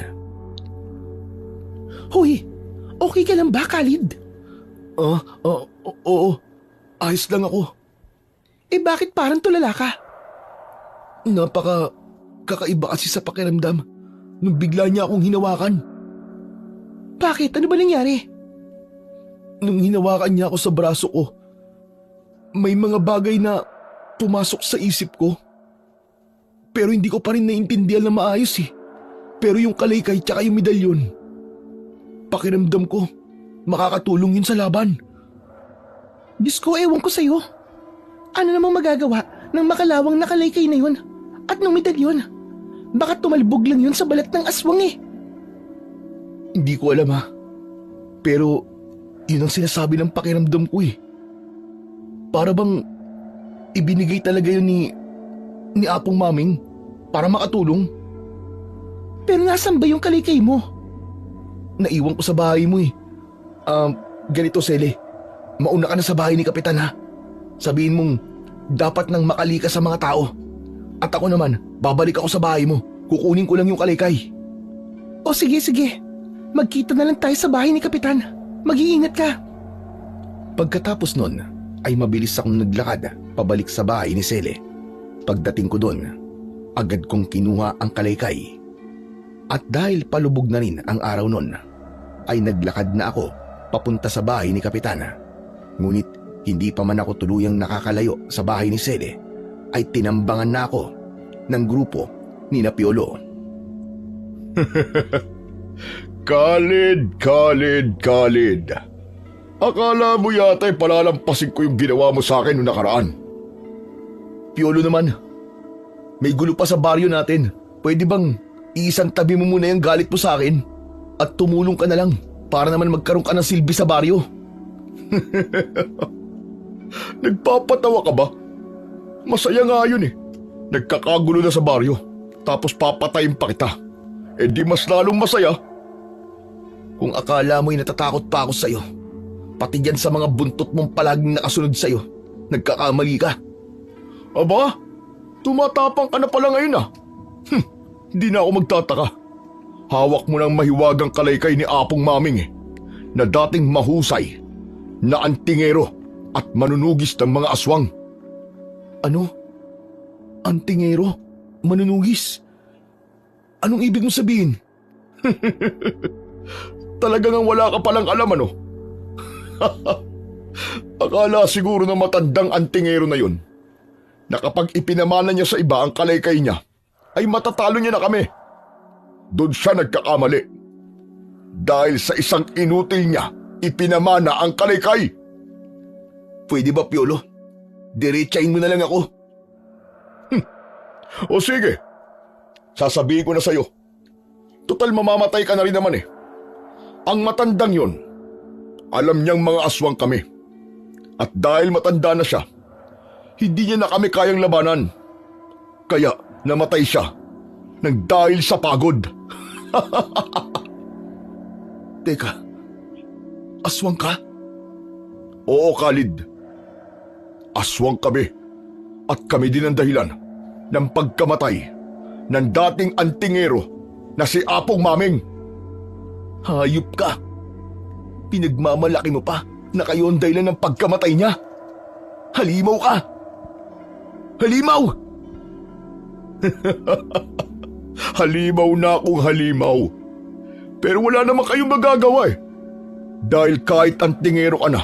Hoy, okay ka lang ba, Khalid? Oo. Ayos lang ako. Eh bakit parang tulala ka? Kakaiba kasi sa pakiramdam nung bigla niya akong hinawakan. Bakit? Ano ba nangyari? Nung hinawakan niya ako sa braso ko, may mga bagay na pumasok sa isip ko. Pero hindi ko pa rin naiintindihan na maayos eh. Pero yung kalaykay tsaka yung medalyon, pakiramdam ko, makakatulong yun sa laban. Diyos ko, ewan ko sa'yo. Ano namang magagawa ng makalawang nakalaykay na yun at ng medalyon? Baka tumalbog lang yun sa balat ng aswang eh. Hindi ko alam ha. Pero yun ang sinasabi ng pakiramdam ko eh. Para bang ibinigay talaga yun ni Apong Maming para makatulong. Pero nasan ba yung kalaykay mo? Naiwan ko sa bahay mo eh. Ganito Sele, mauna ka na sa bahay ni Kapitan ha. Sabihin mong dapat nang makali ka sa mga tao. At ako naman, babalik ako sa bahay mo. Kukunin ko lang yung kalaykay. O sige. Magkita na lang tayo sa bahay ni Kapitan. Mag-iingat ka. Pagkatapos nun ay mabilis akong naglakad pabalik sa bahay ni Sele. Pagdating ko doon, agad kong kinuha ang kalaykay. At dahil palubog na rin ang araw nun, ay naglakad na ako papunta sa bahay ni Kapitana. Ngunit hindi pa man ako tuluyang nakakalayo sa bahay ni Sele, ay tinambangan na ako ng grupo ni na Piolo. Khalid. Akala mo yata'y palalampasin ko yung ginawa mo sa akin noong nakaraan. Piolo naman, may gulo pa sa baryo natin. Pwede bang iisang tabi mo muna yung galit mo sa akin at tumulong ka na lang para naman magkaroon ka ng silbi sa baryo? Nagpapatawa ka ba? Masaya nga yun eh. Nagkakagulo na sa baryo, tapos papatayin pa kita. Eh di mas lalong masaya. Kung akala mo'y natatakot pa ako sa'yo, pati dyan sa mga buntot mong palaging nakasunod sa'yo, nagkakamali ka. Aba, tumatapang ka na pala ngayon ah. Hindi na ako magtataka. Hawak mo ng mahiwagang kalaykay ni Apong Maming eh, na dating mahusay, na antingero at manunugis ng mga aswang. Ano? Antingero? Manunugis? Anong ibig mong sabihin? Talaga nang wala ka palang alam ano? Akala siguro ng matandang antingero na yun na kapag ipinamana niya sa iba ang kalaykay niya, ay matatalo niya na kami. Doon siya nagkakamali. Dahil sa isang inutil niya, ipinamana ang kalaykay. Pwede ba, Piolo? Diretsahin mo na lang ako. O sige, sasabihin ko na sa'yo. Total mamamatay ka na rin naman eh. Ang matandang yun, alam niyang mga aswang kami. At dahil matanda na siya, hindi niya na kami kayang labanan. Kaya namatay siya nang dahil sa pagod. Teka, aswang ka? Oo, Khalid. Aswang kami. At kami din ang dahilan ng pagkamatay ng dating antingero na si Apong Maming. Hayop ka. Pinagmamalaki mo pa na kayo ang dahilan ng pagkamatay niya. Halimaw ka. Halimaw! Halimaw na akong halimaw. Pero wala naman kayong magagawa eh. Dahil kahit antingero ka na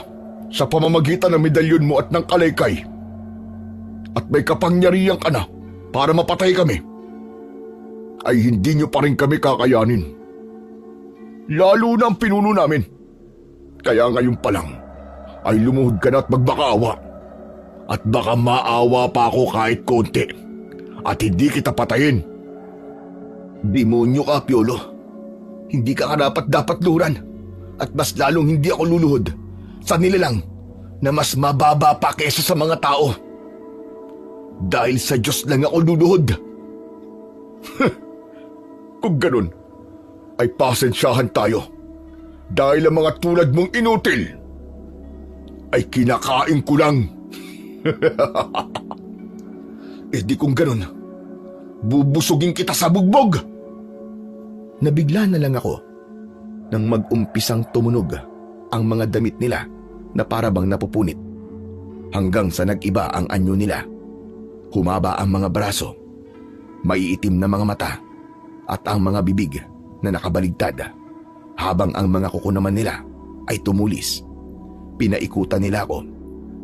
sa pamamagitan ng medalyon mo at ng kalaykay, at may kapangyarihan ka na para mapatay kami, ay hindi nyo pa rin kami kakayanin. Lalo na ang pinuno namin. Kaya ngayon pa lang ay lumuhod ka na at magbakaawa. At baka maawa pa ako kahit konti at hindi kita patayin. Demonyo ka, Piolo. Hindi ka karapat-dapat luran. At mas lalong hindi ako luluhod sa nilalang na mas mababa pa kesa sa mga tao. Dahil sa Diyos lang ako luluhod. Kung ganun, ay pasensyahan tayo. Dahil ang mga tulad mong inutil ay kinakain ko lang. Eh di kung ganun, bubusugin kita sa bugbog. Nabigla na lang ako nang mag-umpisang tumunog ang mga damit nila na parabang napupunit. Hanggang sa nag-iba ang anyo nila. Humaba ang mga braso, maiitim na mga mata at ang mga bibig na nakabaligtad, habang ang mga kuko naman nila ay tumulis. Pinaikutan nila ako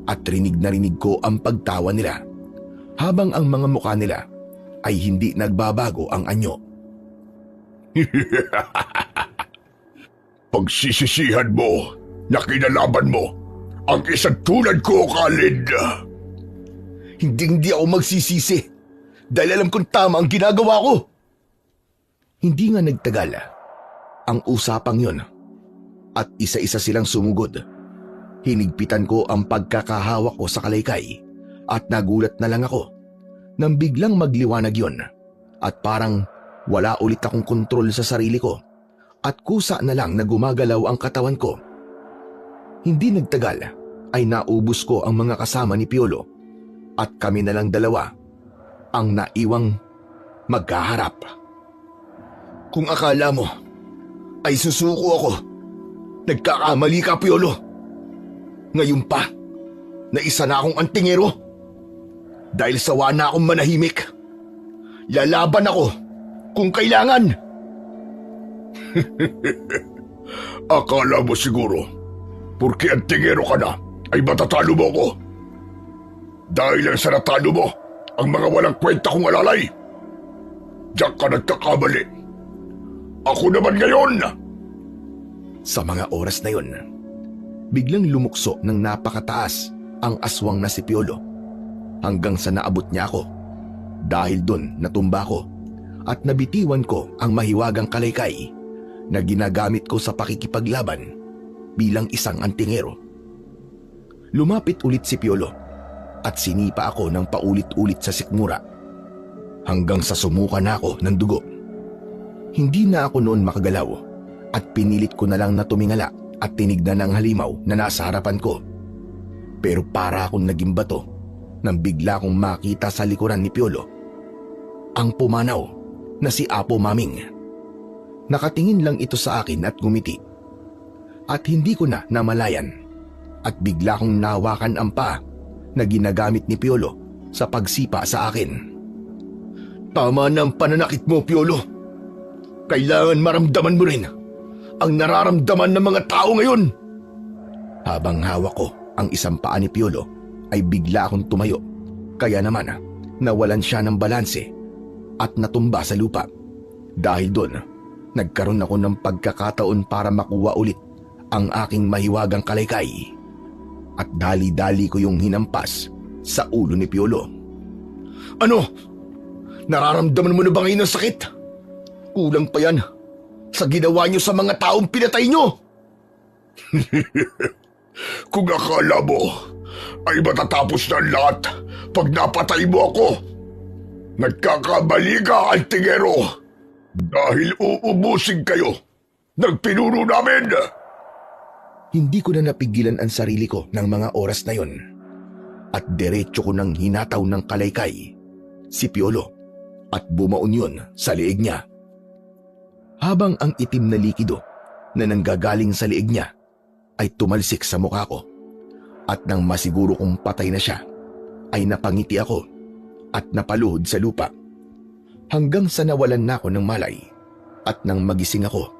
at rinig na rinig ko ang pagtawa nila habang ang mga mukha nila ay hindi nagbabago ang anyo. Pagsisisihan mo na kinalaban mo ang isang tulad ko, Khalid. Hindi ako magsisisi dahil alam kong tama ang ginagawa ko. Hindi nga nagtagal ang usapang yon at isa-isa silang sumugod. Hinigpitan ko ang pagkakahawak ko sa kalaykay at nagulat na lang ako nang biglang magliwanag yon at parang wala ulit akong kontrol sa sarili ko at kusa na lang na gumagalaw ang katawan ko. Hindi nagtagal ay naubos ko ang mga kasama ni Piolo at kami na lang dalawa ang naiwang magkaharap. Kung akala mo ay susuko ako, nagkakamali ka, Piolo. Ngayon pa, na isa na akong antingero. Dahil sawa na akong manahimik. Lalaban ako kung kailangan. Akala mo siguro, porque antingero ka na, ay matatalo mo ko. Dahil lang sa natalo mo, ang mga walang kwenta kong alalay. Diyan ka nagkakamali. Ako naman ngayon. Sa mga oras na yon, biglang lumukso ng napakataas ang aswang na si Piolo hanggang sa naabot niya ako. Dahil dun natumba ko at nabitiwan ko ang mahiwagang kalaykay na ginagamit ko sa pakikipaglaban bilang isang antingero. Lumapit ulit si Piolo at sinipa ako ng paulit-ulit sa sikmura hanggang sa sumuka na ako ng dugo. Hindi na ako noon makagalaw at pinilit ko na lang na tumingala at tinignan ang halimaw na nasa harapan ko. Pero para akong naging bato nang bigla kong makita sa likuran ni Piolo ang pumanaw na si Apo Maming. Nakatingin lang ito sa akin at ngumiti. At hindi ko na namalayan at bigla kong nahawakan ang paa na ginagamit ni Piolo sa pagsipa sa akin. Tama na ang pananakit mo, Piolo. Kailangan maramdaman mo rin ang nararamdaman ng mga tao ngayon. Habang hawak ko ang isang paa ni Piolo ay bigla akong tumayo. Kaya naman nawalan siya ng balanse at natumba sa lupa. Dahil doon, nagkaroon ako ng pagkakataon para makuha ulit ang aking mahiwagang kalaykay. At dali-dali ko yung hinampas sa ulo ni Piolo. Ano? Nararamdaman mo na ba ngayon ang sakit? Kulang pa yan sa ginawa niyo sa mga taong pinatay niyo. Kung akala mo ay matatapos na ang lahat pag napatay mo ako, nagkakamali ka, antingero. Dahil uubusin kayo ng pinuro namin. Hindi ko na napigilan ang sarili ko ng mga oras na yon at diretso ko nang hinataw ng kalaykay si Piolo at bumaon yun sa liig niya. Habang ang itim na likido na nanggagaling sa liig niya ay tumalsik sa mukha ko at nang masiguro kong patay na siya ay napangiti ako at napaluhod sa lupa hanggang sa nawalan na ako ng malay at nang magising ako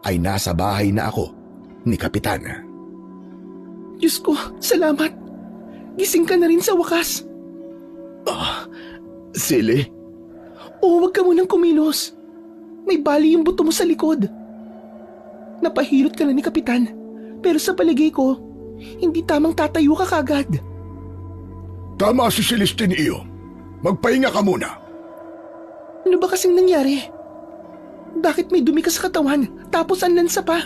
ay nasa bahay na ako ni Kapitan. Diyos ko, salamat. Gising ka na rin sa wakas. Sili? Huwag ka munang kumilos. May bali yung buto mo sa likod. Napahilot ka na ni Kapitan, pero sa palagay ko, hindi tamang tatayo ka kagad. Tama si Celestine iyo. Magpahinga ka muna. Ano ba kasing nangyari? Bakit may dumi ka sa katawan tapos ang lansa pa?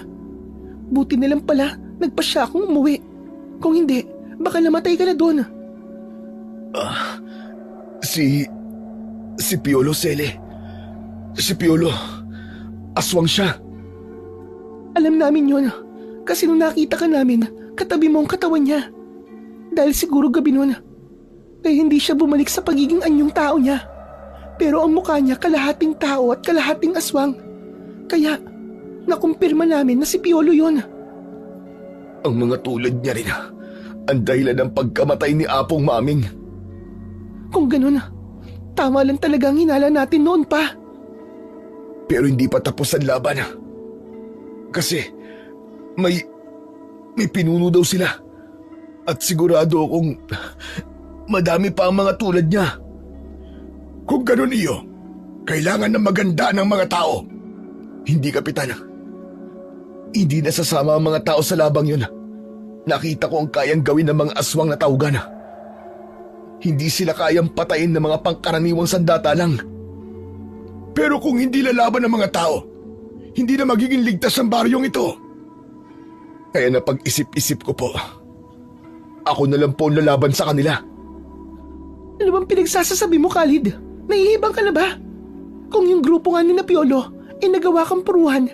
Buti na lang pala nagpasya akong umuwi. Kung hindi, baka namatay ka na doon. Si Piolo, Sele. Si Piolo, aswang siya. Alam namin yun, kasi nung nakita ka namin, katabi mo ang katawan niya. Dahil siguro gabi nun, kaya hindi siya bumalik sa pagiging anyong tao niya. Pero ang mukha niya kalahating tao at kalahating aswang. Kaya, nakumpirma namin na si Piolo yun. Ang mga tulad niya rin ang dahilan ng pagkamatay ni Apong Maming. Kung ganun, tama lang talaga ang hinala natin noon pa. Pero hindi pa tapos ang laban. Kasi may pinuno daw sila. At sigurado akong madami pa ang mga tulad niya. Kung ganun iyo, kailangan na maganda ng mga tao. Hindi, Kapitan. Hindi nasasama ang mga tao sa labang yun. Nakita ko ang kayang gawin ng mga aswang na tawgan. Hindi sila kayang patayin ng mga pangkaraniwang sandata lang. Pero kung hindi lalaban ng mga tao, hindi na magiging ligtas ang baryong ito. Kaya napag-isip-isip ko po, ako na lang po ang lalaban sa kanila. Ano bang pinagsasasabi mo, Khalid? Nahihibang ka na ba? Kung yung grupo nga ni na Piolo ay nagawa kang puruhan,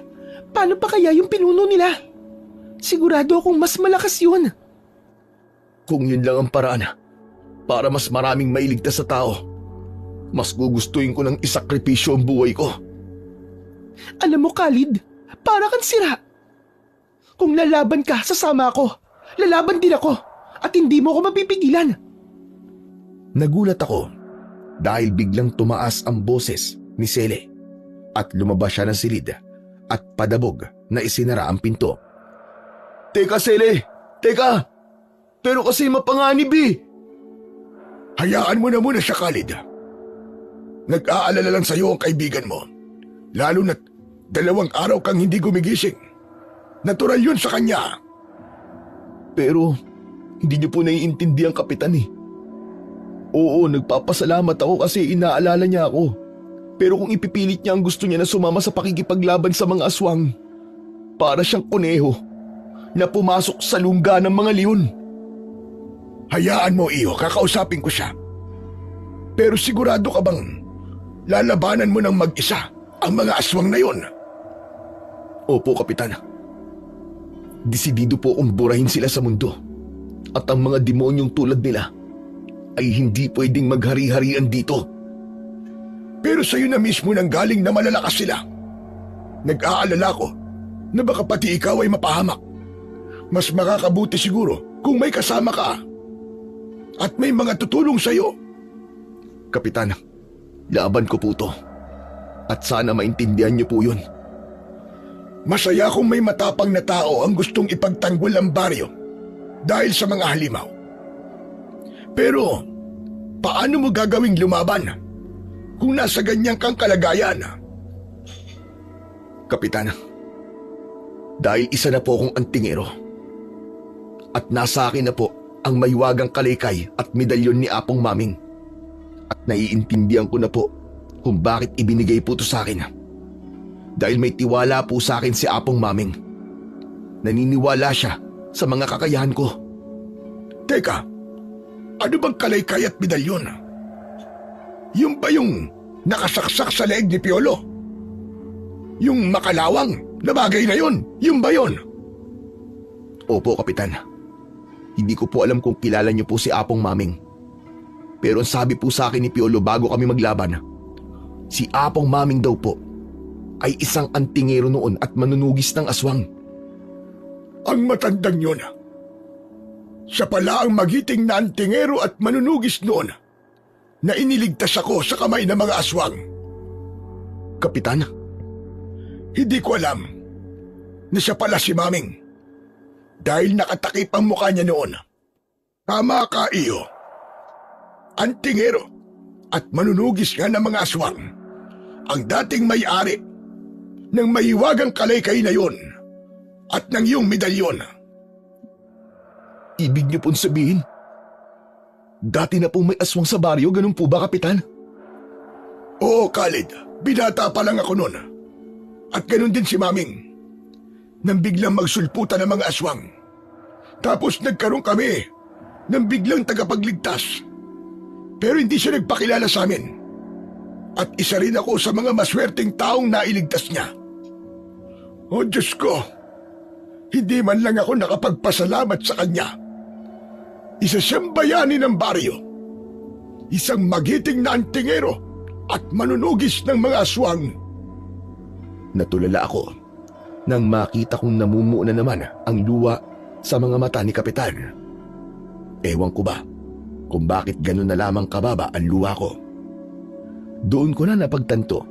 paano pa kaya yung pinuno nila? Sigurado akong mas malakas yun. Kung yun lang ang paraan para mas maraming mailigtas sa tao, mas gugustuhin ko ng isakripisyo ang buhay ko. Alam mo, Khalid, para kang sira. Kung lalaban ka, sasama ako. Lalaban din ako. At hindi mo ako mapipigilan. Nagulat ako dahil biglang tumaas ang boses ni Sele at lumabas siya ng silid at padabog na isinara ang pinto. Teka, Sele! Teka! Pero kasi mapanganib eh! Hayaan mo na muna siya, Khalid. Nag-aalala lang sa'yo ang kaibigan mo. Lalo na't 2 araw kang hindi gumigising. Natural yun sa kanya. Pero hindi niyo po naiintindihan, Kapitan eh. Oo, nagpapasalamat ako kasi inaalala niya ako. Pero kung ipipilit niya ang gusto niya na sumama sa pakikipaglaban sa mga aswang, para siyang kuneho na pumasok sa lungga ng mga leon. Hayaan mo, Iyo, kakausapin ko siya. Pero sigurado ka bang lalabanan mo ng mag-isa ang mga aswang na yun? Opo, Kapitan. Desidido po akong burahin sila sa mundo. At ang mga demonyong tulad nila ay hindi pwedeng maghari-harian dito. Pero sa'yo na mismo nang galing na malalakas sila. Nag-aalala ko na baka pati ikaw ay mapahamak. Mas makakabuti siguro kung may kasama ka. At may mga tutulong sa'yo. Kapitan, laban ko po to. At sana maintindihan niyo po yun. Masaya kung may matapang na tao ang gustong ipagtanggol ang baryo dahil sa mga halimaw. Pero, paano mo gagawing lumaban kung nasa ganyan kang kalagayan? Kapitan, dahil isa na po akong antingero at nasa akin na po ang maywagang kalaykay at medalyon ni Apong Maming at naiintindihan ko na po kung bakit ibinigay po ito sa akin. Dahil may tiwala po sa akin si Apong Maming. Naniniwala siya sa mga kakayahan ko. Teka, ano bang kalaykay at medalyon? Yung ba yung nakasaksak sa leeg ni Piolo? Yung makalawang na bagay na yun, yung ba yun? Opo, Kapitan. Hindi ko po alam kung kilala niyo po si Apong Maming. Pero ang sabi po sa akin ni Piolo bago kami maglaban, si Apong Maming daw po ay isang antingero noon at manunugis ng aswang. Ang matandang yun. Siya pala ang magiting na antingero at manunugis noon na iniligtas ako sa kamay ng mga aswang. Kapitan? Hindi ko alam na siya pala si Maming dahil nakatakip ang mukha niya noon. Tama ka, Iyo. Antingero at manunugis nga ng mga aswang ang dating may-ari ng mahiwagang kalaykay na yon at ng iyong medalyon. Ibig niyo pong sabihin, dati na pong may aswang sa baryo, ganun po ba, Kapitan? Oo, Khalid. Binata pa lang ako noon. At ganun din si Maming. Nang biglang magsulputan ng mga aswang. Tapos nagkaroon kami ng biglang tagapagligtas. Pero hindi siya nagpakilala sa amin. At isa rin ako sa mga maswerteng taong nailigtas niya. O Diyos ko, hindi man lang ako nakapagpasalamat sa kanya. Isa siyang bayani ng baryo. Isang magiting na antingero at manunugis ng mga aswang. Natulala ako nang makita kong namumuo na naman ang luha sa mga mata ni Kapitan. Ewan ko ba kung bakit ganun na lamang kababa ang luha ko. Doon ko na napagtanto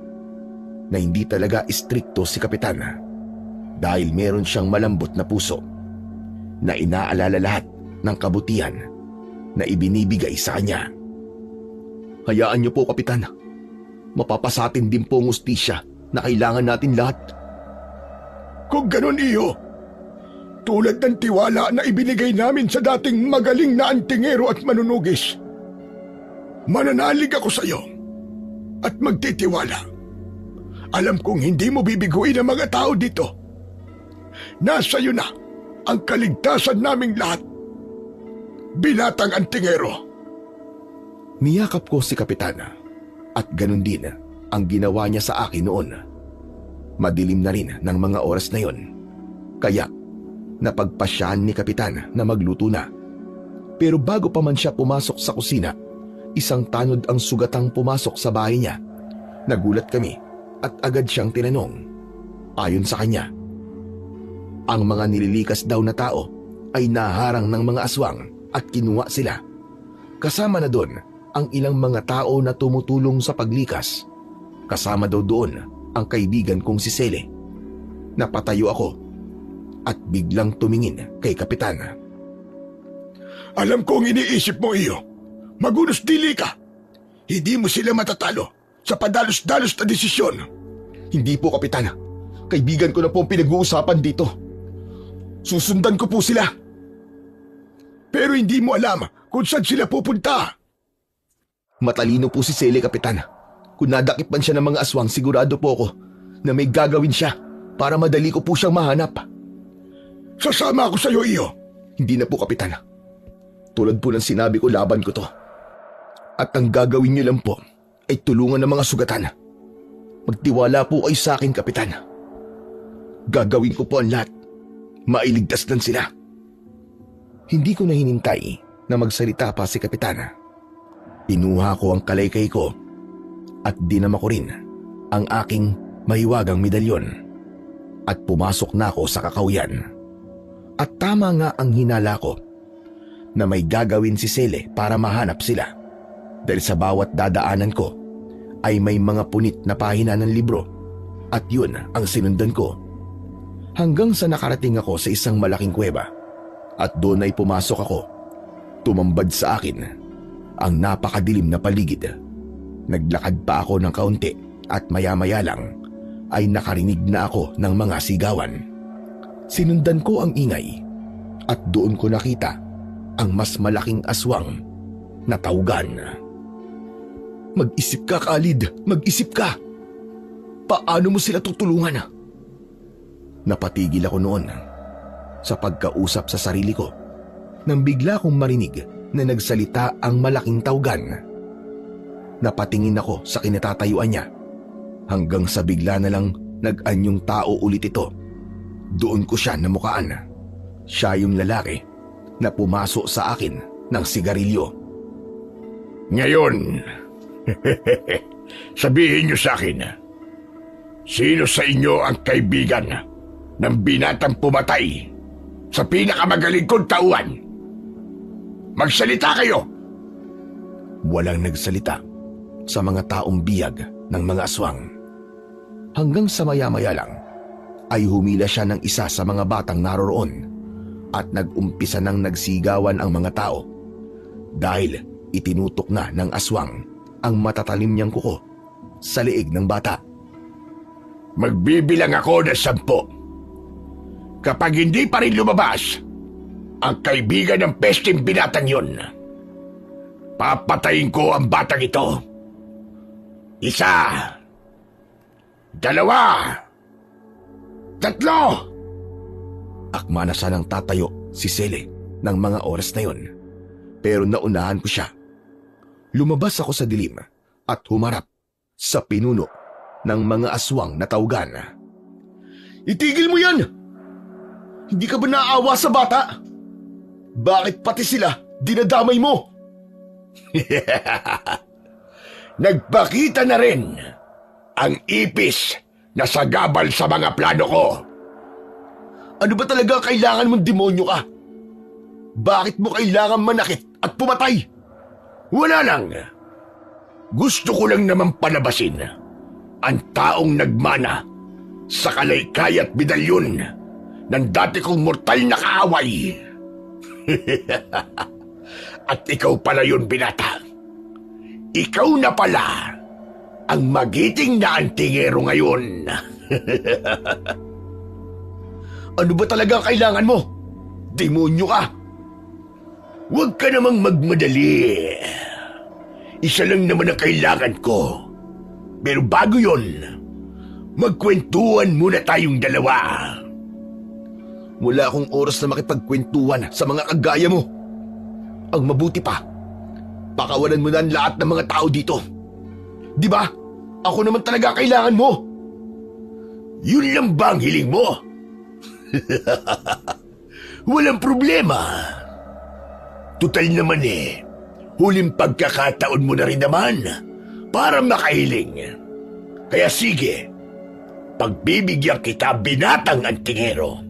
na hindi talaga istrikto si Kapitan dahil meron siyang malambot na puso na inaalala lahat ng kabutihan na ibinibigay sa kanya. Hayaan niyo po, Kapitan. Mapapasatin din po ang ustisya na kailangan natin lahat. Kung ganun, iho, tulad ng tiwala na ibinigay namin sa dating magaling na antingero at manunugis, mananalig ako sa iyo at magtitiwala. Alam kong hindi mo bibiguin ang mga tao dito. Nasa iyo na ang kaligtasan naming lahat. Binatang antingero. Niyakap ko si Kapitana at ganun din ang ginawa niya sa akin noon. Madilim na rin ng mga oras na yon, kaya napagpasyahan ni Kapitan na magluto na. Pero bago pa man siya pumasok sa kusina, isang tanod ang sugatang pumasok sa bahay niya. Nagulat kami at agad siyang tinanong. Ayon sa kanya, ang mga nililikas daw na tao ay naharang ng mga aswang at kinuha sila. Kasama na doon ang ilang mga tao na tumutulong sa paglikas. Kasama daw doon ang kaibigan kong si Sele. Napatayo ako at biglang tumingin kay Kapitana. Alam kong iniisip mo, iyo. Magunos dili ka. Hindi mo sila matatalo sa padalos-dalos na desisyon. Hindi po, Kapitana. Kaibigan ko na po ang pinag-uusapan dito. Susundan ko po sila. Pero hindi mo alam kung saan sila pupunta. Matalino po si Sele, Kapitan. Kung nadakip man siya ng mga aswang, sigurado po ako na may gagawin siya para madali ko po siyang mahanap. Sasama ako sa iyo, iyo. Hindi na po, Kapitan. Tulad po ng sinabi ko, laban ko to. At ang gagawin niyo lang po ay tulungan ng mga sugatan. Magtiwala po kayo sa akin, Kapitan. Gagawin ko po ang lahat. Mailigtas lang sila. Hindi ko na hinintay na magsalita pa si Kapitana. Pinuha ko ang kalaykay ko at dinama ko rin ang aking mahiwagang medalyon at pumasok na ako sa kakawyan. At tama nga ang hinala ko na may gagawin si Sele para mahanap sila dahil sa bawat dadaanan ko ay may mga punit na pahina ng libro at yun ang sinundan ko hanggang sa nakarating ako sa isang malaking kuweba at doon ay pumasok ako. Tumambad sa akin ang napakadilim na paligid. Naglakad pa ako ng kaunti at maya-maya lang ay nakarinig na ako ng mga sigawan. Sinundan ko ang ingay at doon ko nakita ang mas malaking aswang na tawgan. Mag-isip ka, Khalid. Mag-isip ka. Paano mo sila tutulungan? Napatigil ako noon sa pagkausap sa sarili ko nang bigla kong marinig na nagsalita ang malaking tawgan. Napatingin ako sa kinatatayuan niya hanggang sa bigla na lang nag-anyong tao ulit ito. Doon ko siya namukaan. Siya yung lalaki na pumasok sa akin ng sigarilyo. Ngayon, sabihin niyo sa akin, sino sa inyo ang kaibigan ng binatang pumatay sa pinakamagaling kong tauhan? Magsalita kayo! Walang nagsalita sa mga taong biyag ng mga aswang. Hanggang sa maya-maya lang ay humila siya ng isa sa mga batang naroroon at nag-umpisa ng nagsigawan ang mga tao dahil itinutok na ng aswang ang matatalim niyang kuko sa leeg ng bata. Magbibilang ako ng 10. Kapag hindi pa rin lumabas ang kaibigan ng pesting binatang yun, papatayin ko ang batang ito. 1, 2, 3. Akma na sanang tatayo si Sele ng mga oras na yon, pero naunahan ko siya. Lumabas ako sa dilim at humarap sa pinuno ng mga aswang na tawgan. Itigil mo yan! Hindi ka ba naawa sa bata? Bakit pati sila dinadamay mo? Nagpakita na rin ang ipis na sagabal sa mga plano ko. Ano ba talaga kailangan mong demonyo ka? Bakit mo kailangan manakit at pumatay? Wala lang. Gusto ko lang naman palabasin ang taong nagmana sa kalaykay at medalyon ng dati kong mortal na kaaway. At ikaw pala yun, binata. Ikaw na pala ang magiting na antingero ngayon. Ano ba talaga ang kailangan mo? Demonyo ka! Huwag ka namang magmadali. Isa lang naman ang kailangan ko. Pero bago yon, magkwentuhan muna tayong dalawa. Wala akong oras na makipagkwentuhan sa mga kagaya mo. Ang mabuti pa, pakawalan mo na ang lahat ng mga tao dito. Di ba? Ako naman talaga kailangan mo. Yun lang ba ang hiling mo? Walang problema. Tutal naman huling pagkakataon mo na rin naman para makahiling. Kaya sige, pagbibigyan kita, binatang antingero.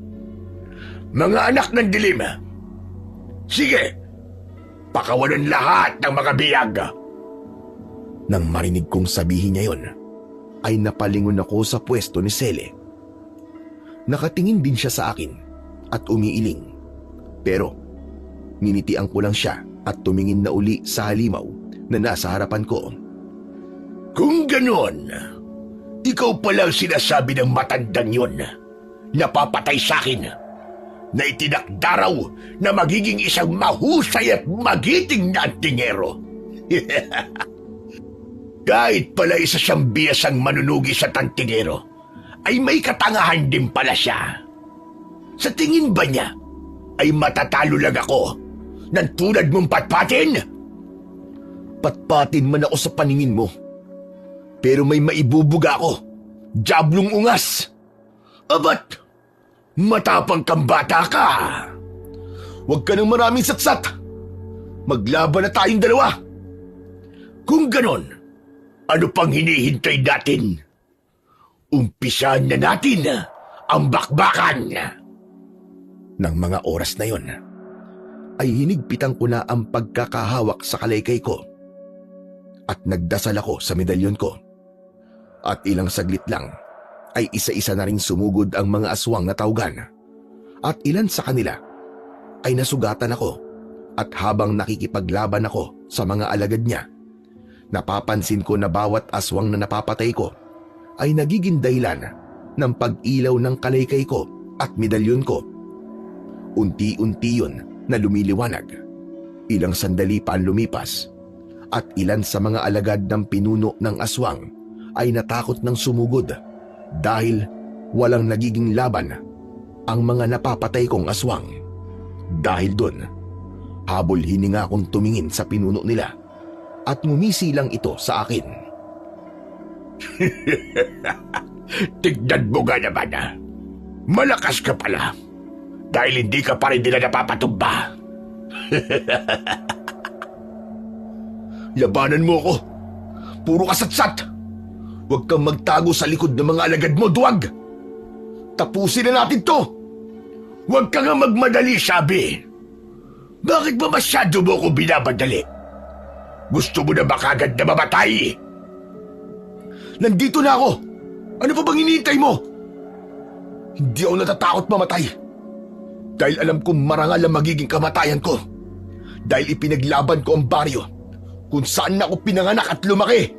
Mga anak ng dilim, sige, pakawalan lahat ng mga biyag. Nang marinig kong sabihin niya yon, ay napalingon ako sa pwesto ni Sele. Nakatingin din siya sa akin at umiiling. Pero ninitian ko lang siya at tumingin na uli sa halimaw na nasa harapan ko. Kung ganon, ikaw pala ang sinasabi ng matandang yon na papatay sa akin, na itinakdaraw na magiging isang mahusay at magiting na antingero. Kahit pala isa siyang biyasang manunugi sa tantingero, ay may katangahan din pala siya. Sa tingin ba niya, ay matatalo lang ako ng tulad mong patpatin? Patpatin man ako sa paningin mo. Pero may maibubuga ako. Diablong ungas. Abat, matapang kang bata ka. Huwag ka ng maraming satsat. Maglaban na tayong dalawa. Kung ganon, ano pang hinihintay natin? Umpisahan na natin ang bakbakan. Nang mga oras na yon, ay hinigpitan ko na ang pagkakahawak sa kalaykay ko. At nagdasal ako sa medalyon ko. At ilang saglit lang, ay isa-isa na ring sumugod ang mga aswang na tawgan. At ilan sa kanila ay nasugatan ako. At habang nakikipaglaban ako sa mga alagad niya, napapansin ko na bawat aswang na napapatay ko ay nagiging dahilan ng pag-ilaw ng kalaykay ko at medalyon ko. Unti-unti yun na lumiliwanag. Ilang sandali pa ang lumipas at ilan sa mga alagad ng pinuno ng aswang ay natakot ng sumugod dahil walang nagiging laban ang mga napapatay kong aswang. Dahil doon, habol hininga akong tumingin sa pinuno nila at ngumisi lang ito sa akin. Tignan mo nga naman malakas ka pala dahil hindi ka pa rin nila napapatumba. Labanan mo ako. Puro kasatsat. Huwag kang magtago sa likod ng mga alagad mo, duwag. Tapusin na natin to. Huwag ka nga magmadali, sabi. Bakit ba masyado mo ko binabadali? Gusto mo na ba kagad na mamatay? Nandito na ako. Ano pa bang hinihintay mo? Hindi ako natatakot mamatay. Dahil alam kong marangal ang magiging kamatayan ko. Dahil ipinaglaban ko ang baryo kung saan ako pinanganak at lumaki.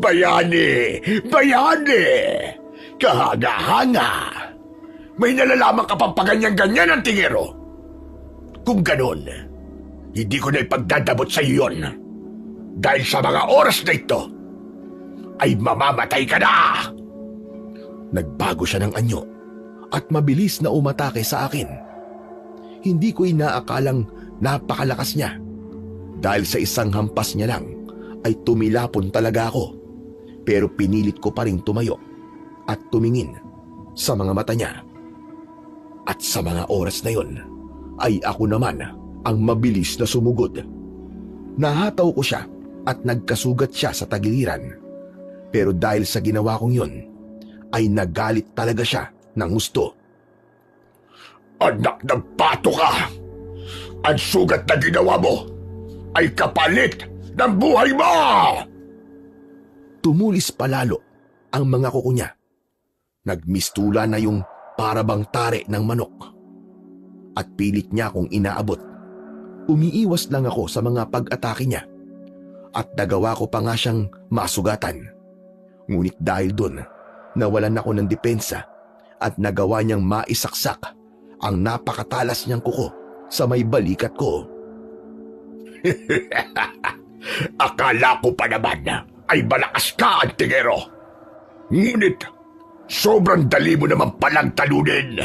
Bayani! Bayani! Kahanga-hanga! May nalalaman ka pang paganyan-ganyan ang tingero. Kung ganon, hindi ko na ipagdadabot sa iyo yun. Dahil sa mga oras na ito, ay mamamatay ka na! Nagbago siya ng anyo at mabilis na umatake sa akin. Hindi ko inaakalang napakalakas niya. Dahil sa isang hampas niya lang, ay tumilapon talaga ako. Pero pinilit ko pa rin tumayo at tumingin sa mga mata niya. At sa mga oras na yon, ay ako naman ang mabilis na sumugod. Nahataw ko siya at nagkasugat siya sa tagiliran. Pero dahil sa ginawa kong yon, ay nagalit talaga siya ng gusto. Anak ng pato ka! Ang sugat na ginawa mo ay kapalit ng buhay mo! Tumulis palalo ang mga kuko niya. Nagmistula na yung parabang tare ng manok. at pilit niya akong inaabot. Umiiwas lang ako sa mga pag-atake niya at nagawa ko pa nga siyang masugatan. Ngunit dahil doon, nawalan ako ng depensa at nagawa niyang maisaksak ang napakatalas niyang kuko sa may balikat ko. Akala ko pa naman ay malakas ka, Antingero. Ngunit, sobrang dali mo naman palang talunin.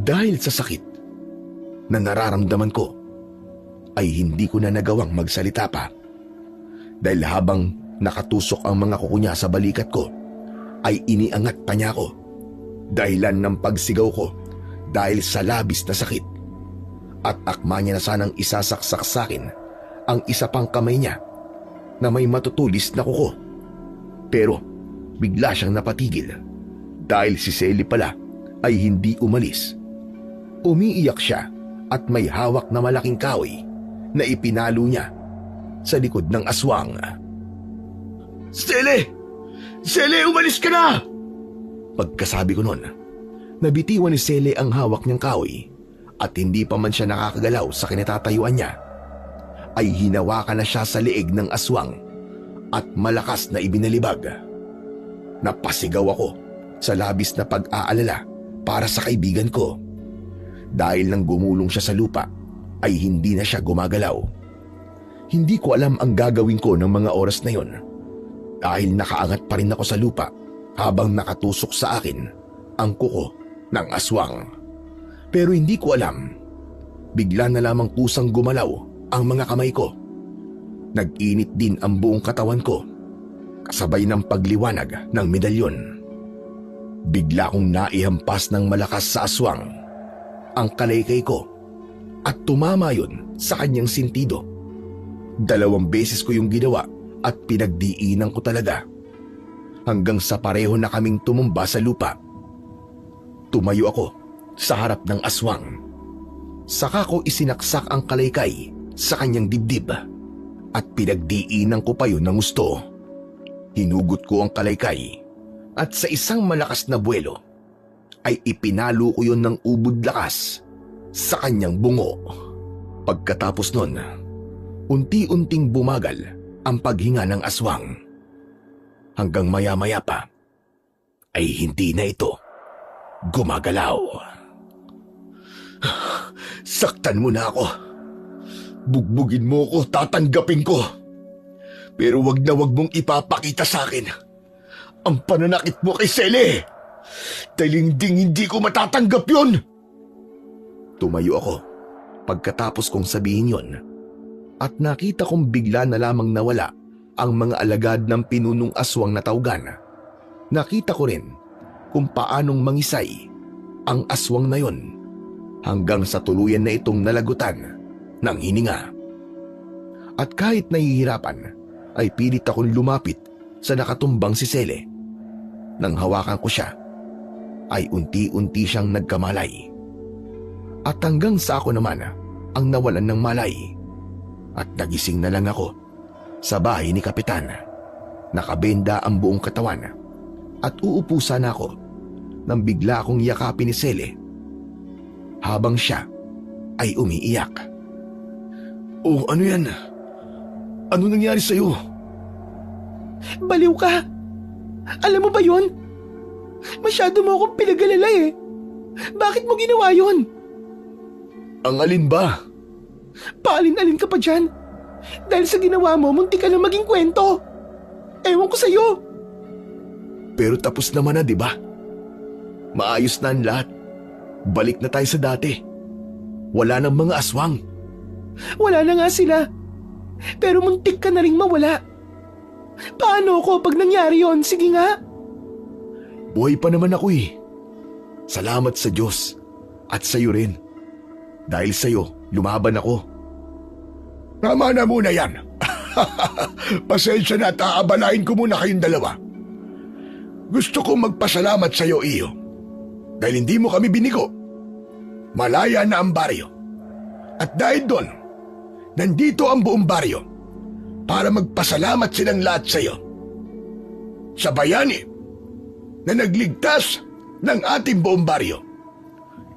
Dahil sa sakit na nararamdaman ko, ay hindi ko na nagawang magsalita pa. Dahil habang nakatusok ang mga kuko niya sa balikat ko, ay iniangat pa niya ako. Dahilan ng pagsigaw ko dahil sa labis na sakit. At akma niya na sanang isasaksak sa akin ang isa pang kamay niya na may matutulis na kuko. Pero bigla siyang napatigil dahil si Selly pala ay hindi umalis. Umiiyak siya at may hawak na malaking kahoy na ipinalo niya sa likod ng aswang. Selly! Selly, umalis ka na! Pagkasabi ko nun, nabitiwan ni Selly ang hawak niyang kahoy at hindi pa man siya nakakagalaw sa kinatatayuan niya, ay hinawakan na siya sa leeg ng aswang at malakas na ibinalibag. Napasigaw ako sa labis na pag-aalala para sa kaibigan ko. Dahil nang gumulong siya sa lupa, ay hindi na siya gumagalaw. Hindi ko alam ang gagawin ko ng mga oras na yon dahil nakaangat pa rin ako sa lupa habang nakatusok sa akin ang kuko ng aswang. Pero hindi ko alam, bigla na lamang kusang gumalaw ang mga kamay ko. Nag-init din ang buong katawan ko, kasabay ng pagliwanag ng medalyon. Bigla kong naihampas ng malakas sa aswang ang kalaykay ko at tumama yun sa kanyang sentido. 2 beses ko yung ginawa at pinagdiinan ko talaga hanggang sa pareho na kaming tumumba sa lupa. Tumayo ako sa harap ng aswang. Saka ko isinaksak ang kalaykay sa kanyang dibdib at pinagdiinan ko pa yun ng gusto. Hinugot ko ang kalaykay at sa isang malakas na buwelo ay ipinalo ko yun ng ubod lakas sa kanyang bungo. Pagkatapos nun, unti-unting bumagal ang paghinga ng aswang. Hanggang maya-maya pa ay hindi na ito gumagalaw. Saktan mo na ako. Bugbugin mo ko, tatanggapin ko. Pero wag na wag mong ipapakita sa akin ang pananakit mo kay Selly. Dahil hindi ko matatanggap yun. Tumayo ako pagkatapos kong sabihin yon at nakita kong bigla na lamang nawala ang mga alagad ng pinunong aswang na tawgan. Nakita ko rin kung paanong mangisay ang aswang na yon hanggang sa tuluyan na itong nalagutan ng hininga. At kahit nahihirapan, ay pilit akong lumapit sa nakatumbang si Selly. Nang hawakan ko siya, ay unti-unti siyang nagkamalay. At hanggang sa ako naman ang nawalan ng malay. At nagising na lang ako sa bahay ni Kapitan. Nakabenda ang buong katawan at uupo sana ako nang bigla akong yakapin ni Selly habang siya ay umiiyak. Oh, ano yan? Ano nangyari sa'yo? Baliw ka! Alam mo ba yun? Masyado mo akong pinag-alala eh. Bakit mo ginawa yun? Ang alin ba? Paalin-alin ka pa dyan. Dahil sa ginawa mo, munti ka na maging kwento. Ewan ko sa'yo. Pero tapos naman na, di ba? Maayos na ang lahat. Balik na tayo sa dati. Wala nang mga aswang. Wala na nga sila. Pero muntik ka na ring mawala. Paano ako pag nangyari yon? Sige nga. Buhay pa naman ako eh. Salamat sa Diyos at sa'yo rin. Dahil sa'yo, lumaban ako. Tama na muna yan. Pasensya na at aabalain ko muna kayong dalawa. Gusto kong magpasalamat sa iyo, Iyo. Dahil hindi mo kami binigo. Malaya na ang baryo. At dahil doon, nandito ang buong baryo para magpasalamat silang lahat sa iyo. Sa bayani na nagligtas ng ating buong baryo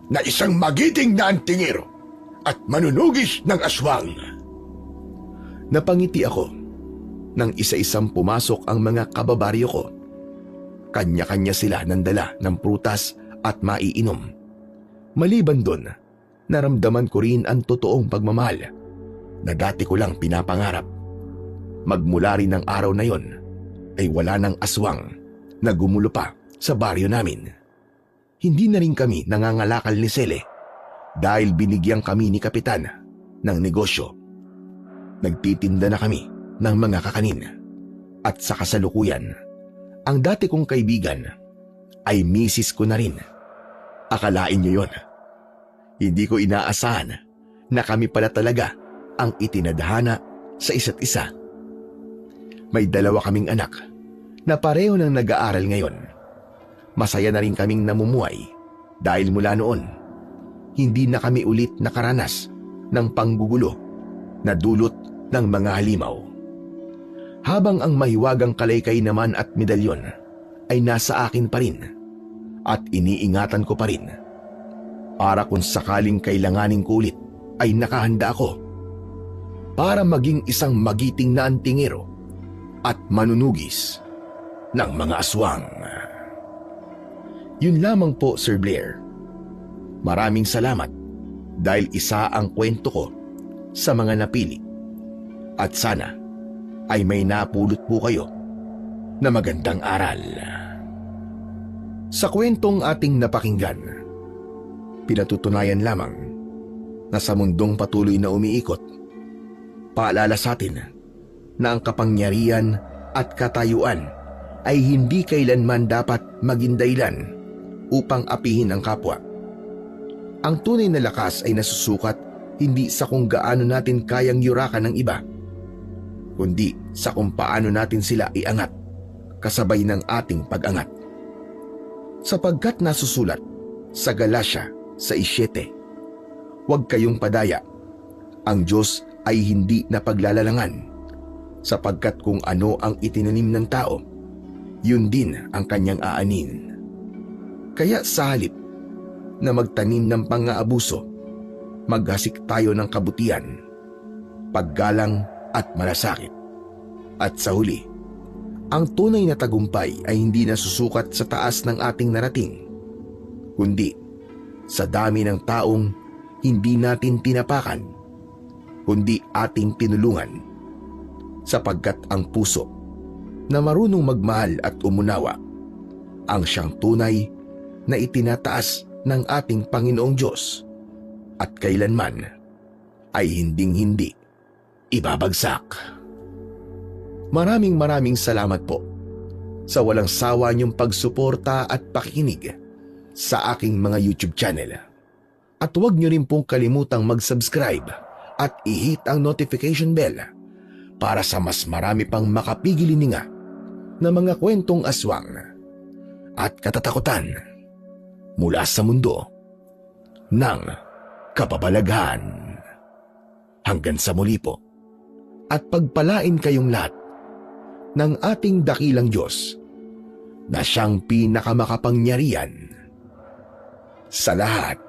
na isang magiting na antingero at manunugis ng aswang. Napangiti ako nang isa-isang pumasok ang mga kababaryo ko. Kanya-kanya sila ng dala ng prutas at maiinom. Maliban doon, naramdaman ko rin ang totoong pagmamahal na dati ko lang pinapangarap. Magmula rin ng araw na yon ay wala ng aswang na gumulo pa sa baryo namin. Hindi na rin kami nangangalakal ni Sele dahil binigyan kami ni Kapitan ng negosyo. Nagtitinda na kami ng mga kakanin. At sa kasalukuyan, ang dati kong kaibigan ay misis ko na rin. Akalain niyo yon? Hindi ko inaasahan na kami pala talaga ang itinadhana sa isa't isa. May 2 kaming anak na pareho nang nag-aaral ngayon. Masaya na rin kaming namumuhay dahil mula noon, hindi na kami ulit nakaranas ng panggugulo na dulot ng mga halimaw. Habang ang mahiwagang kalaykay naman at medalyon ay nasa akin pa rin at iniingatan ko pa rin. Para kung sakaling kailanganin ko ulit ay nakahanda ako para maging isang magiting na antingero at manunugis ng mga aswang. Yun lamang po, Sir Blair. Maraming salamat dahil isa ang kwento ko sa mga napili. At sana ay may napulot po kayo na magandang aral. Sa kwentong ating napakinggan, pinatutunayan lamang na sa mundong patuloy na umiikot, paalala sa atin na ang kapangyarihan at katayuan ay hindi kailanman dapat maging dahilan upang apihin ang kapwa. Ang tunay na lakas ay nasusukat hindi sa kung gaano natin kayang yurakan ng iba, kundi sa kung paano natin sila iangat kasabay ng ating pag-angat. Sapagkat nasusulat sa Galatia 6:7, huwag kayong padaya, ang Diyos ay hindi napaglalalangan, sapagkat kung ano ang itinanim ng tao, yun din ang kanyang aanin. Kaya sa halip na magtanim ng pang-aabuso, maghasik tayo ng kabutihan, paggalang at malasakit. At sa huli, ang tunay na tagumpay ay hindi nasusukat sa taas ng ating narating, kundi sa dami ng taong hindi natin tinapakan, kundi ating tinulungan, sapagkat ang puso na marunong magmahal at umunawa ang siyang tunay na itinataas ng ating Panginoong Diyos at kailanman ay hinding-hindi ibabagsak. Maraming salamat po sa walang sawa niyong pagsuporta at pakikinig sa aking mga YouTube channel. At huwag niyo rin pong kalimutang mag-subscribe at i-hit ang notification bell para sa mas marami pang makapigilininga na mga kwentong aswang at katatakutan mula sa mundo ng kababalaghan. Hanggang sa muli po, at pagpalain kayong lahat ng ating dakilang Diyos na siyang pinakamakapangyarihan sa lahat.